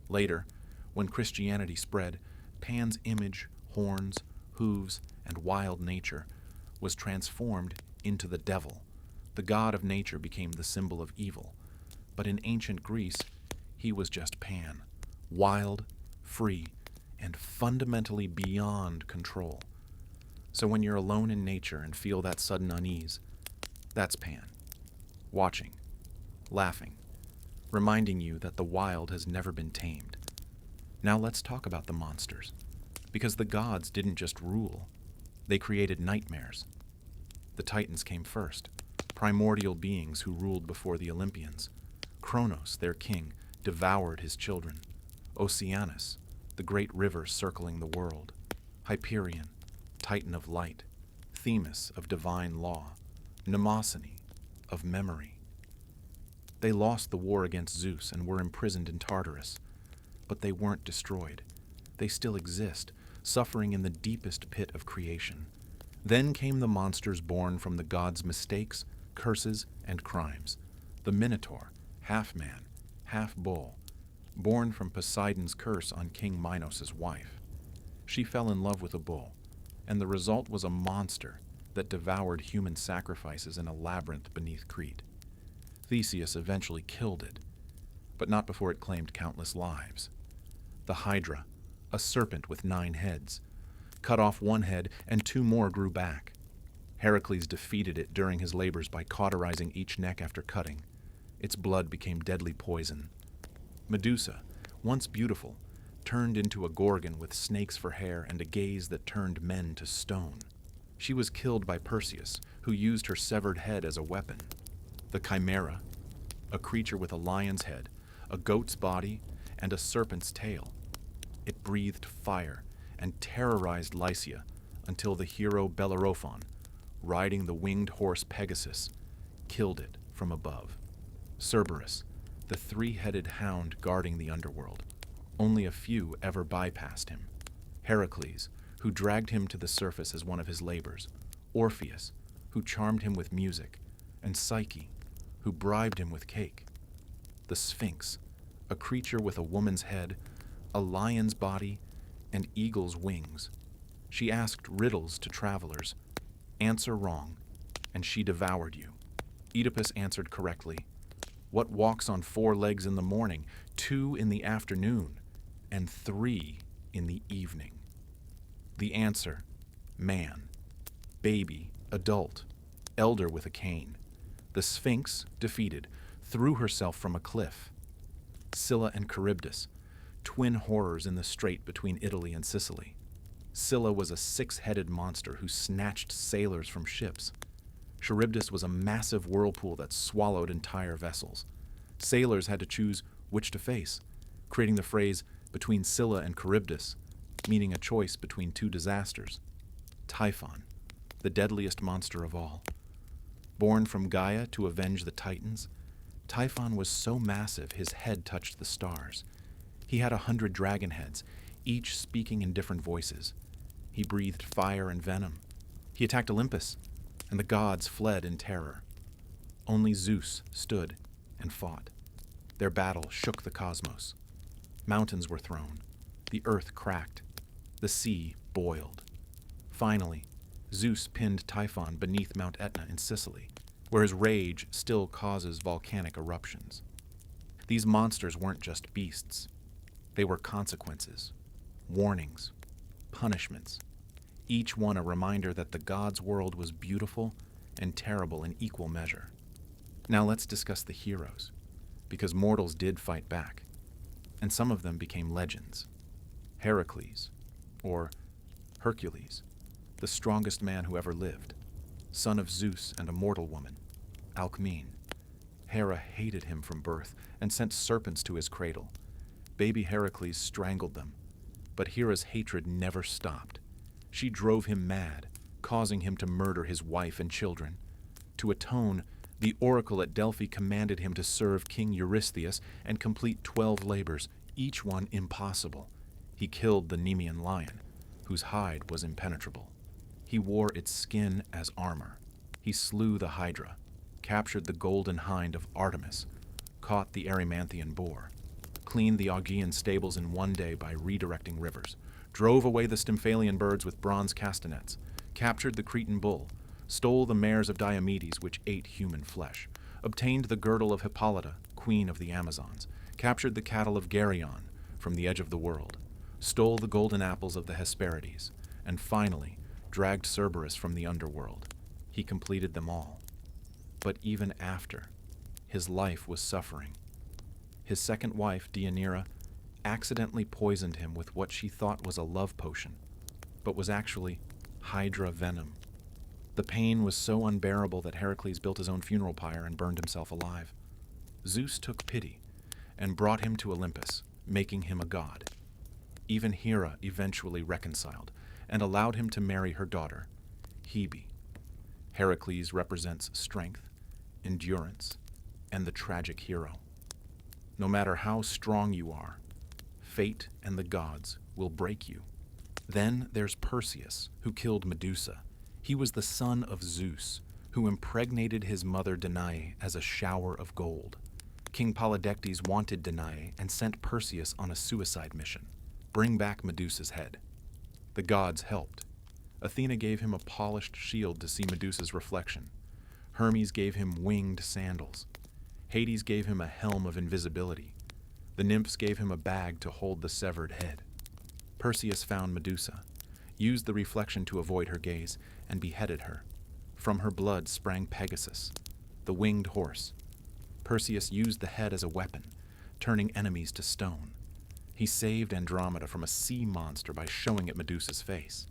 [SPEAKER 1] Later, when Christianity spread, Pan's image, horns, hooves, and wild nature was transformed into the devil. The god of nature became the symbol of evil. But in ancient Greece, he was just Pan, wild, free, and fundamentally beyond control. So when you're alone in nature and feel that sudden unease, that's Pan, watching, laughing, reminding you that the wild has never been tamed. Now let's talk about the monsters, because the gods didn't just rule, they created nightmares. The Titans came first, primordial beings who ruled before the Olympians. Kronos, their king, devoured his children. Oceanus, the great river circling the world. Hyperion, Titan of light. Themis, of divine law. Mnemosyne, of memory. They lost the war against Zeus and were imprisoned in Tartarus. But they weren't destroyed. They still exist, suffering in the deepest pit of creation. Then came the monsters born from the gods' mistakes, curses, and crimes. The Minotaur, half man, half bull, born from Poseidon's curse on King Minos' wife. She fell in love with a bull, and the result was a monster that devoured human sacrifices in a labyrinth beneath Crete. Theseus eventually killed it, but not before it claimed countless lives. The Hydra, a serpent with 9 heads, cut off one head and 2 more grew back. Heracles defeated it during his labors by cauterizing each neck after cutting. Its blood became deadly poison. Medusa, once beautiful, turned into a gorgon with snakes for hair and a gaze that turned men to stone. She was killed by Perseus, who used her severed head as a weapon. The Chimera, a creature with a lion's head, a goat's body, and a serpent's tail. It breathed fire and terrorized Lycia until the hero Bellerophon, riding the winged horse Pegasus, killed it from above. Cerberus, the 3-headed hound guarding the underworld. Only a few ever bypassed him. Heracles, who dragged him to the surface as one of his labors. Orpheus, who charmed him with music. And Psyche, who bribed him with cake. The Sphinx, a creature with a woman's head, a lion's body, and eagle's wings. She asked riddles to travelers. Answer wrong, and she devoured you. Oedipus answered correctly. What walks on 4 legs in the morning, 2 in the afternoon, and 3 in the evening? The answer, man. Baby, adult, elder with a cane. The Sphinx, defeated, threw herself from a cliff. Scylla and Charybdis, twin horrors in the strait between Italy and Sicily. Scylla was a 6-headed monster who snatched sailors from ships. Charybdis was a massive whirlpool that swallowed entire vessels. Sailors had to choose which to face, creating the phrase between Scylla and Charybdis, meaning a choice between 2 disasters. Typhon, the deadliest monster of all. Born from Gaia to avenge the Titans, Typhon was so massive his head touched the stars. He had 100 dragon heads, each speaking in different voices. He breathed fire and venom. He attacked Olympus, and the gods fled in terror. Only Zeus stood and fought. Their battle shook the cosmos. Mountains were thrown. The earth cracked. The sea boiled. Finally, Zeus pinned Typhon beneath Mount Etna in Sicily, where his rage still causes volcanic eruptions. These monsters weren't just beasts. They were consequences, warnings, punishments, each one a reminder that the gods' world was beautiful and terrible in equal measure. Now let's discuss the heroes, because mortals did fight back, and some of them became legends. Heracles, or Hercules, the strongest man who ever lived, son of Zeus and a mortal woman, Alcmene. Hera hated him from birth and sent serpents to his cradle. Baby Heracles strangled them, but Hera's hatred never stopped. She drove him mad, causing him to murder his wife and children. To atone, the oracle at Delphi commanded him to serve King Eurystheus and complete 12 labors, each one impossible. He killed the Nemean lion, whose hide was impenetrable. He wore its skin as armor. He slew the Hydra, captured the golden hind of Artemis, caught the Erymanthean boar, cleaned the Augean stables in one day by redirecting rivers, drove away the Stymphalian birds with bronze castanets, captured the Cretan bull, stole the mares of Diomedes which ate human flesh, obtained the girdle of Hippolyta, queen of the Amazons, captured the cattle of Geryon from the edge of the world, stole the golden apples of the Hesperides, and finally dragged Cerberus from the underworld. He completed them all. But even after, his life was suffering. His second wife, Deianira, accidentally poisoned him with what she thought was a love potion, but was actually Hydra venom. The pain was so unbearable that Heracles built his own funeral pyre and burned himself alive. Zeus took pity and brought him to Olympus, making him a god. Even Hera eventually reconciled and allowed him to marry her daughter, Hebe. Heracles represents strength, endurance, and the tragic hero. No matter how strong you are, fate and the gods will break you. Then there's Perseus, who killed Medusa. He was the son of Zeus, who impregnated his mother Danae as a shower of gold. King Polydectes wanted Danae and sent Perseus on a suicide mission. Bring back Medusa's head. The gods helped. Athena gave him a polished shield to see Medusa's reflection. Hermes gave him winged sandals. Hades gave him a helm of invisibility. The nymphs gave him a bag to hold the severed head. Perseus found Medusa, used the reflection to avoid her gaze, and beheaded her. From her blood sprang Pegasus, the winged horse. Perseus used the head as a weapon, turning enemies to stone. He saved Andromeda from a sea monster by showing it Medusa's face.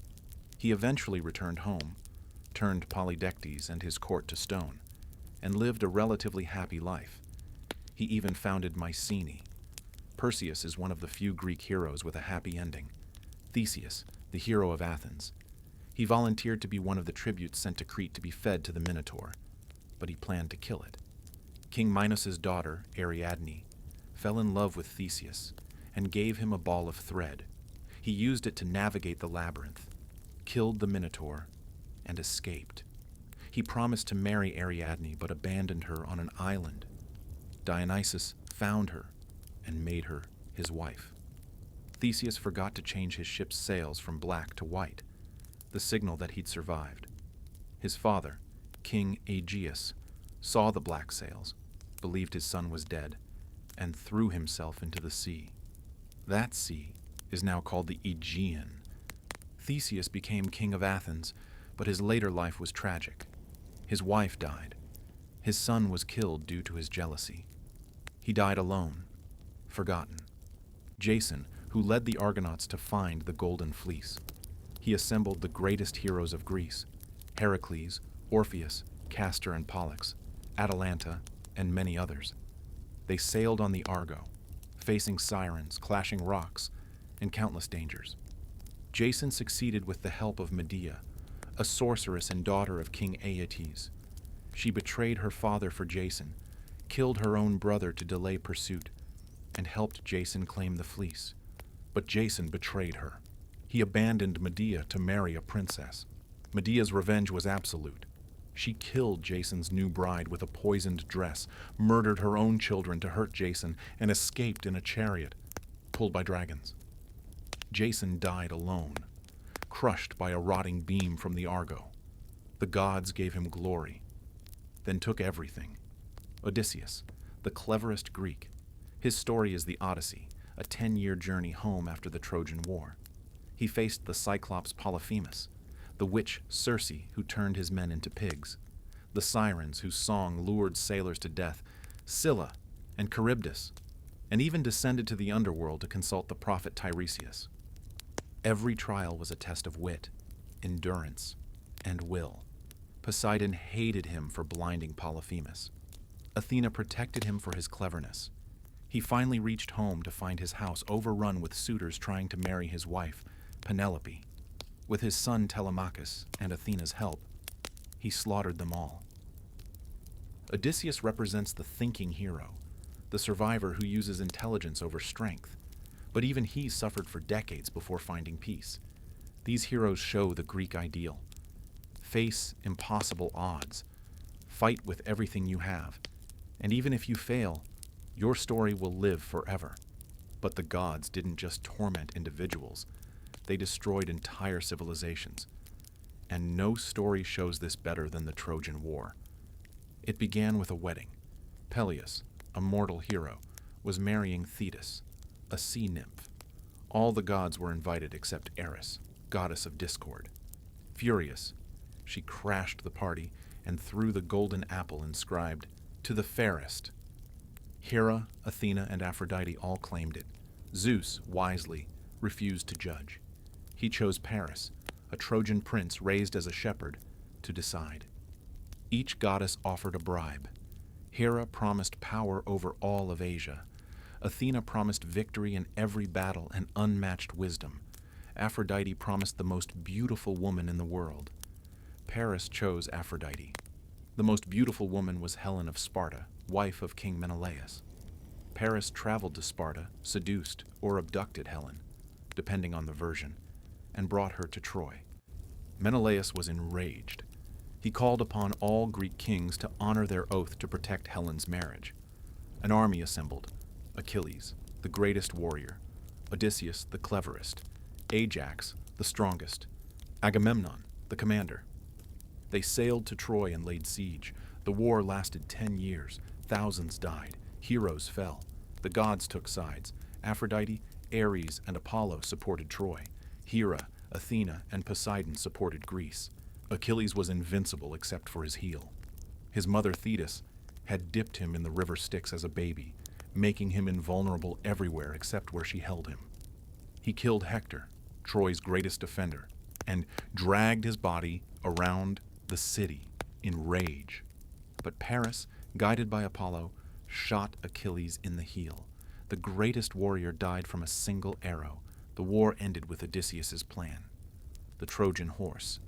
[SPEAKER 1] He eventually returned home, turned Polydectes and his court to stone, and lived a relatively happy life. He even founded Mycenae. Perseus is one of the few Greek heroes with a happy ending. Theseus, the hero of Athens. He volunteered to be one of the tributes sent to Crete to be fed to the Minotaur, but he planned to kill it. King Minos's daughter, Ariadne, fell in love with Theseus and gave him a ball of thread. He used it to navigate the labyrinth, killed the Minotaur, and escaped. He promised to marry Ariadne but abandoned her on an island. Dionysus found her and made her his wife. Theseus forgot to change his ship's sails from black to white, the signal that he'd survived. His father, King Aegeus, saw the black sails, believed his son was dead, and threw himself into the sea. That sea is now called the Aegean. Theseus became king of Athens, but his later life was tragic. His wife died. His son was killed due to his jealousy. He died alone, forgotten. Jason, who led the Argonauts to find the Golden Fleece. He assembled the greatest heroes of Greece, Heracles, Orpheus, Castor and Pollux, Atalanta, and many others. They sailed on the Argo, facing sirens, clashing rocks, and countless dangers. Jason succeeded with the help of Medea, a sorceress and daughter of King Aeetes. She betrayed her father for Jason, killed her own brother to delay pursuit, and helped Jason claim the fleece. But Jason betrayed her. He abandoned Medea to marry a princess. Medea's revenge was absolute. She killed Jason's new bride with a poisoned dress, murdered her own children to hurt Jason, and escaped in a chariot, pulled by dragons. Jason died alone, crushed by a rotting beam from the Argo. The gods gave him glory, then took everything. Odysseus, the cleverest Greek. His story is the Odyssey, a 10-year journey home after the Trojan War. He faced the Cyclops Polyphemus, the witch Circe who turned his men into pigs, the sirens whose song lured sailors to death, Scylla and Charybdis, and even descended to the underworld to consult the prophet Tiresias. Every trial was a test of wit, endurance, and will. Poseidon hated him for blinding Polyphemus. Athena protected him for his cleverness. He finally reached home to find his house overrun with suitors trying to marry his wife, Penelope. With his son Telemachus and Athena's help, he slaughtered them all. Odysseus represents the thinking hero, the survivor who uses intelligence over strength. But even he suffered for decades before finding peace. These heroes show the Greek ideal. Face impossible odds. Fight with everything you have. And even if you fail, your story will live forever. But the gods didn't just torment individuals. They destroyed entire civilizations. And no story shows this better than the Trojan War. It began with a wedding. Peleus, a mortal hero, was marrying Thetis, a sea nymph. All the gods were invited except Eris, goddess of discord. Furious, she crashed the party and threw the golden apple inscribed, "To the fairest." Hera, Athena, and Aphrodite all claimed it. Zeus, wisely, refused to judge. He chose Paris, a Trojan prince raised as a shepherd, to decide. Each goddess offered a bribe. Hera promised power over all of Asia. Athena promised victory in every battle and unmatched wisdom. Aphrodite promised the most beautiful woman in the world. Paris chose Aphrodite. The most beautiful woman was Helen of Sparta, wife of King Menelaus. Paris traveled to Sparta, seduced or abducted Helen, depending on the version, and brought her to Troy. Menelaus was enraged. He called upon all Greek kings to honor their oath to protect Helen's marriage. An army assembled. Achilles, the greatest warrior. Odysseus, the cleverest. Ajax, the strongest. Agamemnon, the commander. They sailed to Troy and laid siege. The war lasted 10 years. Thousands died. Heroes fell. The gods took sides. Aphrodite, Ares, and Apollo supported Troy. Hera, Athena, and Poseidon supported Greece. Achilles was invincible except for his heel. His mother Thetis had dipped him in the river Styx as a baby, making him invulnerable everywhere except where she held him. He killed Hector, Troy's greatest defender, and dragged his body around the city in rage. But Paris, guided by Apollo, shot Achilles in the heel. The greatest warrior died from a single arrow. The war ended with Odysseus's plan, the Trojan horse.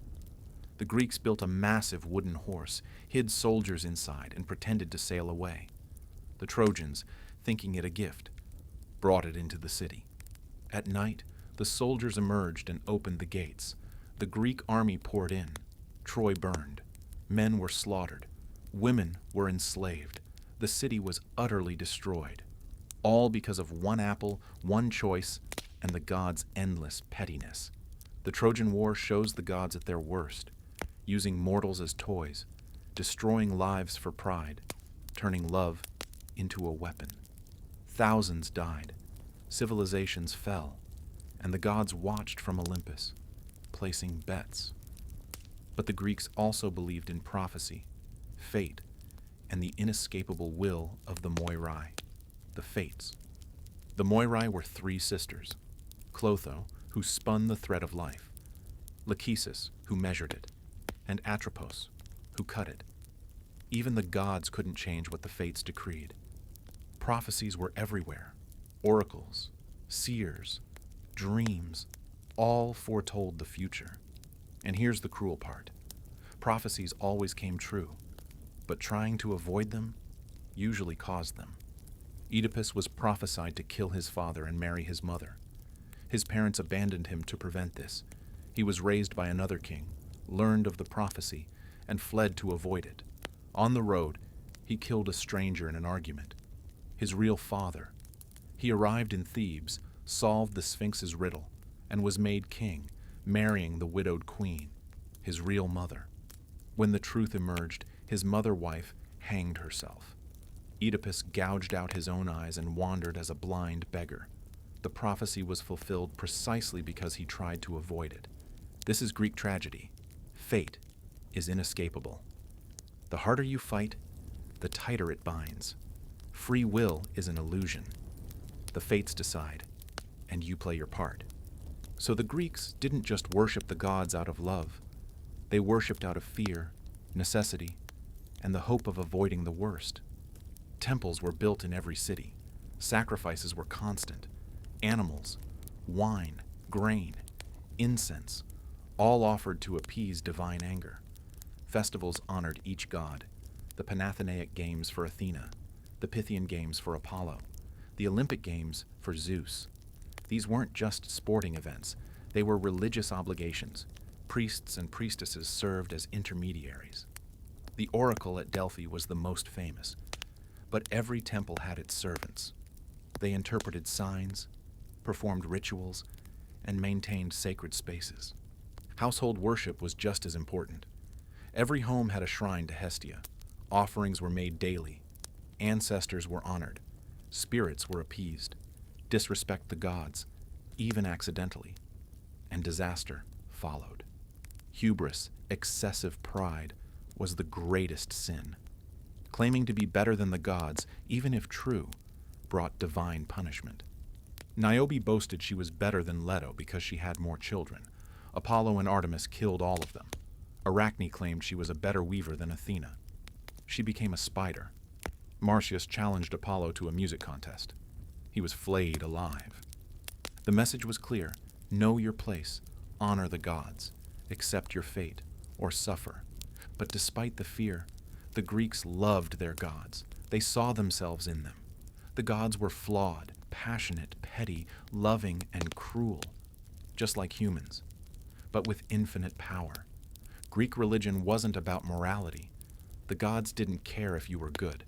[SPEAKER 1] The Greeks built a massive wooden horse, hid soldiers inside, and pretended to sail away. The Trojans, thinking it a gift, brought it into the city. At night, the soldiers emerged and opened the gates. The Greek army poured in. Troy burned. Men were slaughtered. Women were enslaved. The city was utterly destroyed. All because of one apple, one choice, and the gods' endless pettiness. The Trojan War shows the gods at their worst, using mortals as toys, destroying lives for pride, turning love into a weapon. Thousands died, civilizations fell, and the gods watched from Olympus, placing bets. But the Greeks also believed in prophecy, fate, and the inescapable will of the Moirai, the Fates. The Moirai were 3 sisters: Clotho, who spun the thread of life; Lachesis, who measured it; and Atropos, who cut it. Even the gods couldn't change what the Fates decreed. Prophecies were everywhere. Oracles, seers, dreams, all foretold the future. And here's the cruel part. Prophecies always came true, but trying to avoid them usually caused them. Oedipus was prophesied to kill his father and marry his mother. His parents abandoned him to prevent this. He was raised by another king, learned of the prophecy, and fled to avoid it. On the road, he killed a stranger in an argument. His real father. He arrived in Thebes, solved the Sphinx's riddle, and was made king, marrying the widowed queen, his real mother. When the truth emerged, his mother-wife hanged herself. Oedipus gouged out his own eyes and wandered as a blind beggar. The prophecy was fulfilled precisely because he tried to avoid it. This is Greek tragedy. Fate is inescapable. The harder you fight, the tighter it binds. Free will is an illusion. The fates decide, and you play your part. So the Greeks didn't just worship the gods out of love. They worshipped out of fear, necessity, and the hope of avoiding the worst. Temples were built in every city. Sacrifices were constant. Animals, wine, grain, incense, all offered to appease divine anger. Festivals honored each god: the Panathenaic Games for Athena, the Pythian Games for Apollo, the Olympic Games for Zeus. These weren't just sporting events, they were religious obligations. Priests and priestesses served as intermediaries. The oracle at Delphi was the most famous, but every temple had its servants. They interpreted signs, performed rituals, and maintained sacred spaces. Household worship was just as important. Every home had a shrine to Hestia. Offerings were made daily. Ancestors were honored. Spirits were appeased. Disrespect the gods, even accidentally, and disaster followed. Hubris, excessive pride, was the greatest sin. Claiming to be better than the gods, even if true, brought divine punishment. Niobe boasted she was better than Leto because she had more children. Apollo and Artemis killed all of them. Arachne claimed she was a better weaver than Athena. She became a spider. Marsyas challenged Apollo to a music contest. He was flayed alive. The message was clear: know your place, honor the gods, accept your fate, or suffer. But despite the fear, the Greeks loved their gods. They saw themselves in them. The gods were flawed, passionate, petty, loving, and cruel, just like humans, but with infinite power. Greek religion wasn't about morality. The gods didn't care if you were good.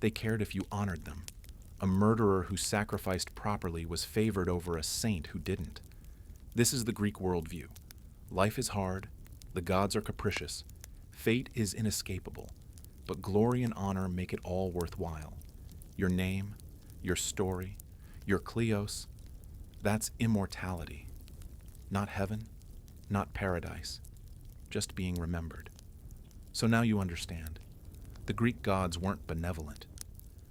[SPEAKER 1] They cared if you honored them. A murderer who sacrificed properly was favored over a saint who didn't. This is the Greek worldview. Life is hard, the gods are capricious, fate is inescapable, but glory and honor make it all worthwhile. Your name, your story, your kleos, that's immortality. Not heaven, not paradise, just being remembered. So now you understand. The Greek gods weren't benevolent.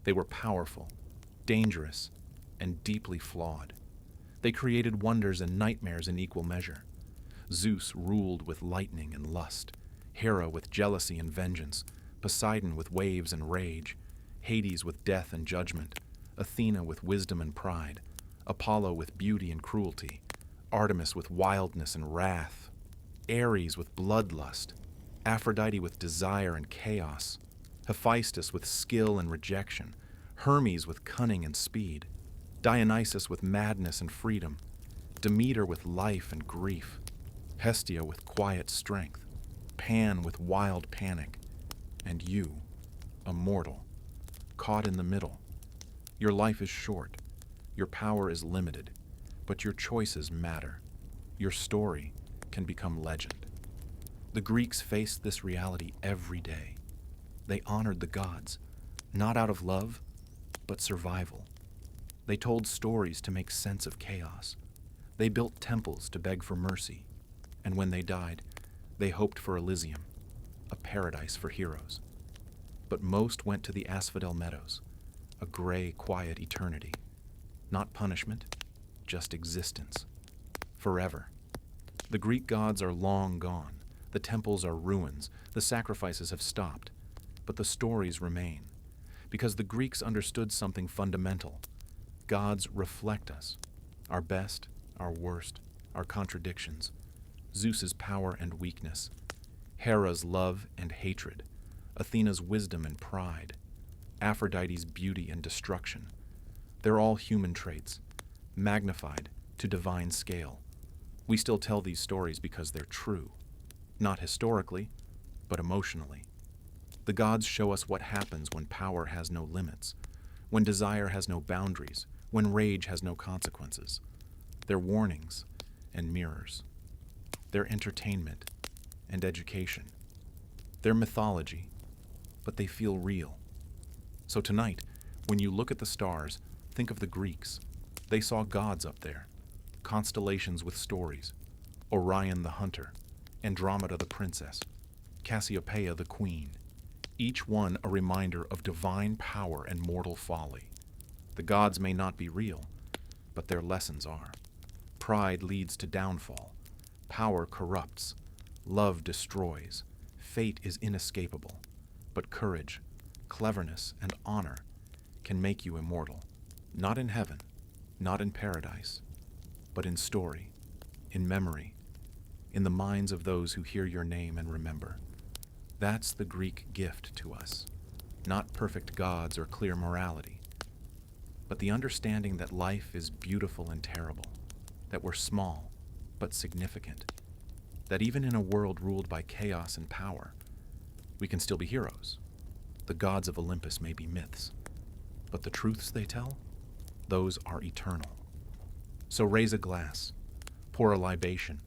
[SPEAKER 1] They were powerful, dangerous, and deeply flawed. They created wonders and nightmares in equal measure. Zeus ruled with lightning and lust, Hera with jealousy and vengeance, Poseidon with waves and rage, Hades with death and judgment, Athena with wisdom and pride, Apollo with beauty and cruelty, Artemis with wildness and wrath, Ares with bloodlust, Aphrodite with desire and chaos, Hephaestus with skill and rejection, Hermes with cunning and speed, Dionysus with madness and freedom, Demeter with life and grief, Hestia with quiet strength, Pan with wild panic, and you, a mortal, caught in the middle. Your life is short, your power is limited, but your choices matter. Your story can become legend. The Greeks faced this reality every day. They honored the gods, not out of love, but survival. They told stories to make sense of chaos. They built temples to beg for mercy, and when they died, they hoped for Elysium, a paradise for heroes. But most went to the Asphodel Meadows, a gray, quiet eternity. Not punishment, just existence. Forever. The Greek gods are long gone. The temples are ruins. The sacrifices have stopped. But the stories remain. Because the Greeks understood something fundamental. Gods reflect us. Our best, our worst, our contradictions. Zeus's power and weakness. Hera's love and hatred. Athena's wisdom and pride. Aphrodite's beauty and destruction. They're all human traits, magnified to divine scale. We still tell these stories because they're true. Not historically, but emotionally. The gods show us what happens when power has no limits, when desire has no boundaries, when rage has no consequences. They're warnings and mirrors. They're entertainment and education. They're mythology, but they feel real. So tonight, when you look at the stars, think of the Greeks. They saw gods up there, constellations with stories, Orion the hunter, Andromeda the princess, Cassiopeia the queen, each one a reminder of divine power and mortal folly. The gods may not be real, but their lessons are. Pride leads to downfall. Power corrupts. Love destroys. Fate is inescapable. But courage, cleverness, and honor can make you immortal. Not in heaven, not in paradise, but in story, in memory, in the minds of those who hear your name and remember. That's the Greek gift to us, not perfect gods or clear morality, but the understanding that life is beautiful and terrible, that we're small but significant, that even in a world ruled by chaos and power, we can still be heroes. The gods of Olympus may be myths, but the truths they tell, those are eternal. So raise a glass, pour a libation,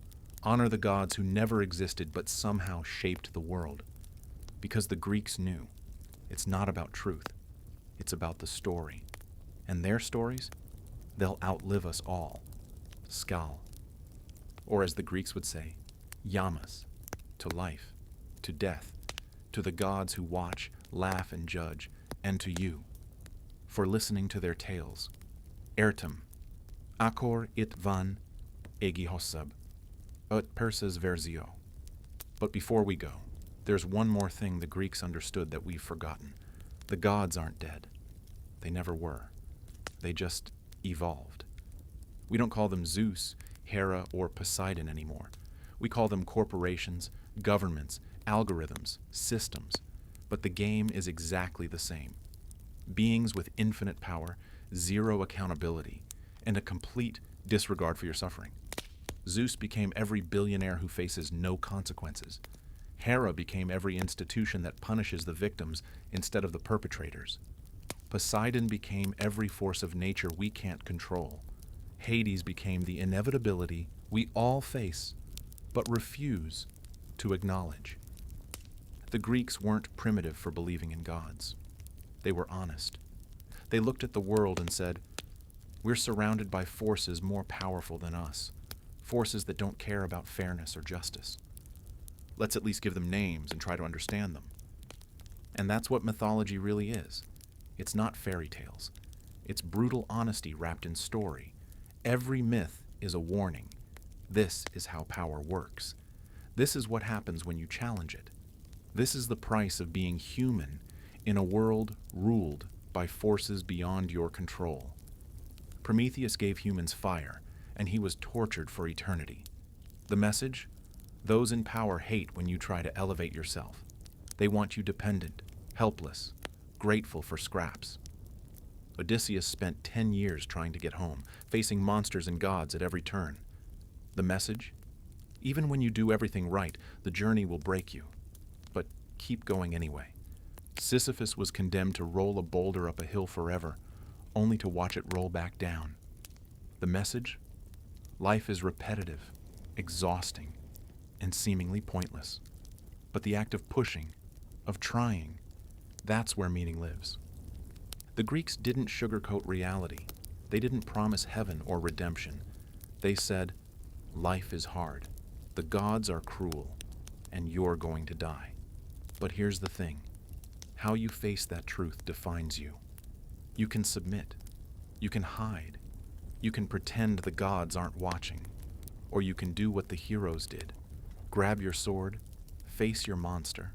[SPEAKER 1] honor the gods who never existed but somehow shaped the world. Because the Greeks knew, it's not about truth, it's about the story. And their stories, they'll outlive us all. Skal. Or as the Greeks would say, yamas, to life, to death, to the gods who watch, laugh, and judge, and to you, for listening to their tales. Ertem, akor it van egi hossab, ut Perseus versio. But before we go, there's one more thing the Greeks understood that we've forgotten. The gods aren't dead. They never were. They just evolved. We don't call them Zeus, Hera, or Poseidon anymore. We call them corporations, governments, algorithms, systems. But the game is exactly the same. Beings with infinite power, zero accountability, and a complete disregard for your suffering. Zeus became every billionaire who faces no consequences. Hera became every institution that punishes the victims instead of the perpetrators. Poseidon became every force of nature we can't control. Hades became the inevitability we all face, but refuse to acknowledge. The Greeks weren't primitive for believing in gods. They were honest. They looked at the world and said, we're surrounded by forces more powerful than us, forces that don't care about fairness or justice. Let's at least give them names and try to understand them. And that's what mythology really is. It's not fairy tales. It's brutal honesty wrapped in story. Every myth is a warning. This is how power works. This is what happens when you challenge it. This is the price of being human in a world ruled by forces beyond your control. Prometheus gave humans fire, and he was tortured for eternity. The message? Those in power hate when you try to elevate yourself. They want you dependent, helpless, grateful for scraps. Odysseus spent 10 years trying to get home, facing monsters and gods at every turn. The message? Even when you do everything right, the journey will break you. But keep going anyway. Sisyphus was condemned to roll a boulder up a hill forever, only to watch it roll back down. The message? Life is repetitive, exhausting, and seemingly pointless. But the act of pushing, of trying, that's where meaning lives. The Greeks didn't sugarcoat reality. They didn't promise heaven or redemption. They said, life is hard, the gods are cruel, and you're going to die. But here's the thing. How you face that truth defines you. You can submit. You can hide. You can pretend the gods aren't watching. Or you can do what the heroes did. Grab your sword, face your monster,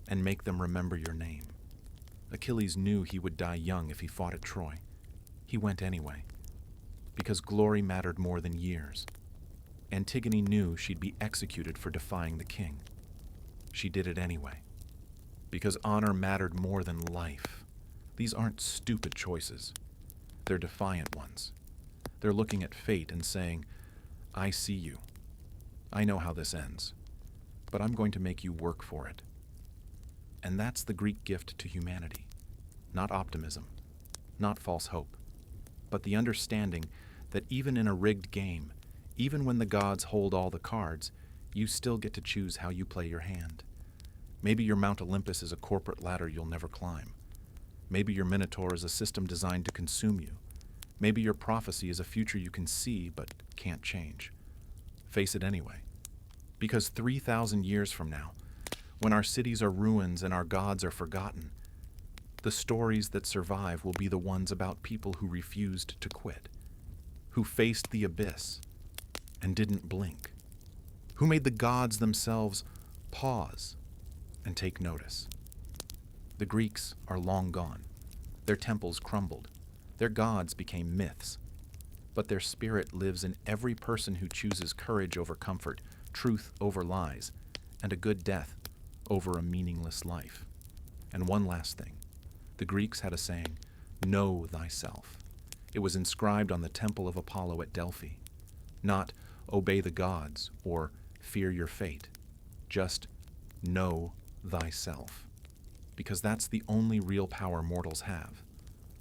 [SPEAKER 1] and make them remember your name. Achilles knew he would die young if he fought at Troy. He went anyway, because glory mattered more than years. Antigone knew she'd be executed for defying the king. She did it anyway, because honor mattered more than life. These aren't stupid choices. They're defiant ones. They're looking at fate and saying, I see you. I know how this ends, but I'm going to make you work for it. And that's the Greek gift to humanity. Not optimism, not false hope, but the understanding that even in a rigged game, even when the gods hold all the cards, you still get to choose how you play your hand. Maybe your Mount Olympus is a corporate ladder you'll never climb. Maybe your Minotaur is a system designed to consume you. Maybe your prophecy is a future you can see but can't change. Face it anyway. Because 3,000 years from now, when our cities are ruins and our gods are forgotten, the stories that survive will be the ones about people who refused to quit, who faced the abyss and didn't blink, who made the gods themselves pause and take notice. The Greeks are long gone. Their temples crumbled. Their gods became myths. But their spirit lives in every person who chooses courage over comfort, truth over lies, and a good death over a meaningless life. And one last thing. The Greeks had a saying, "Know thyself." It was inscribed on the temple of Apollo at Delphi. Not "obey the gods" or "fear your fate." Just know thyself. Because that's the only real power mortals have.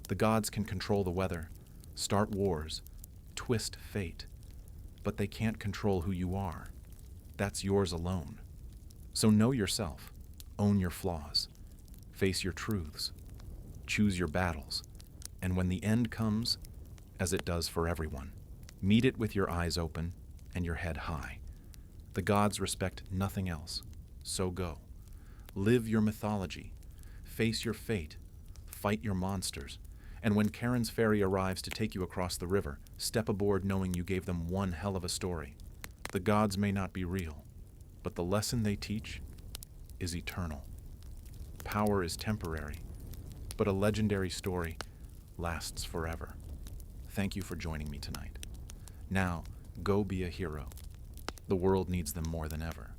[SPEAKER 1] The gods can control the weather, start wars, twist fate, but they can't control who you are. That's yours alone. So know yourself, own your flaws, face your truths, choose your battles, and when the end comes, as it does for everyone, meet it with your eyes open and your head high. The gods respect nothing else, so go. Live your mythology, face your fate, fight your monsters, and when Charon's ferry arrives to take you across the river, step aboard knowing you gave them one hell of a story. The gods may not be real, but the lesson they teach is eternal. Power is temporary, but a legendary story lasts forever. Thank you for joining me tonight. Now, go be a hero. The world needs them more than ever.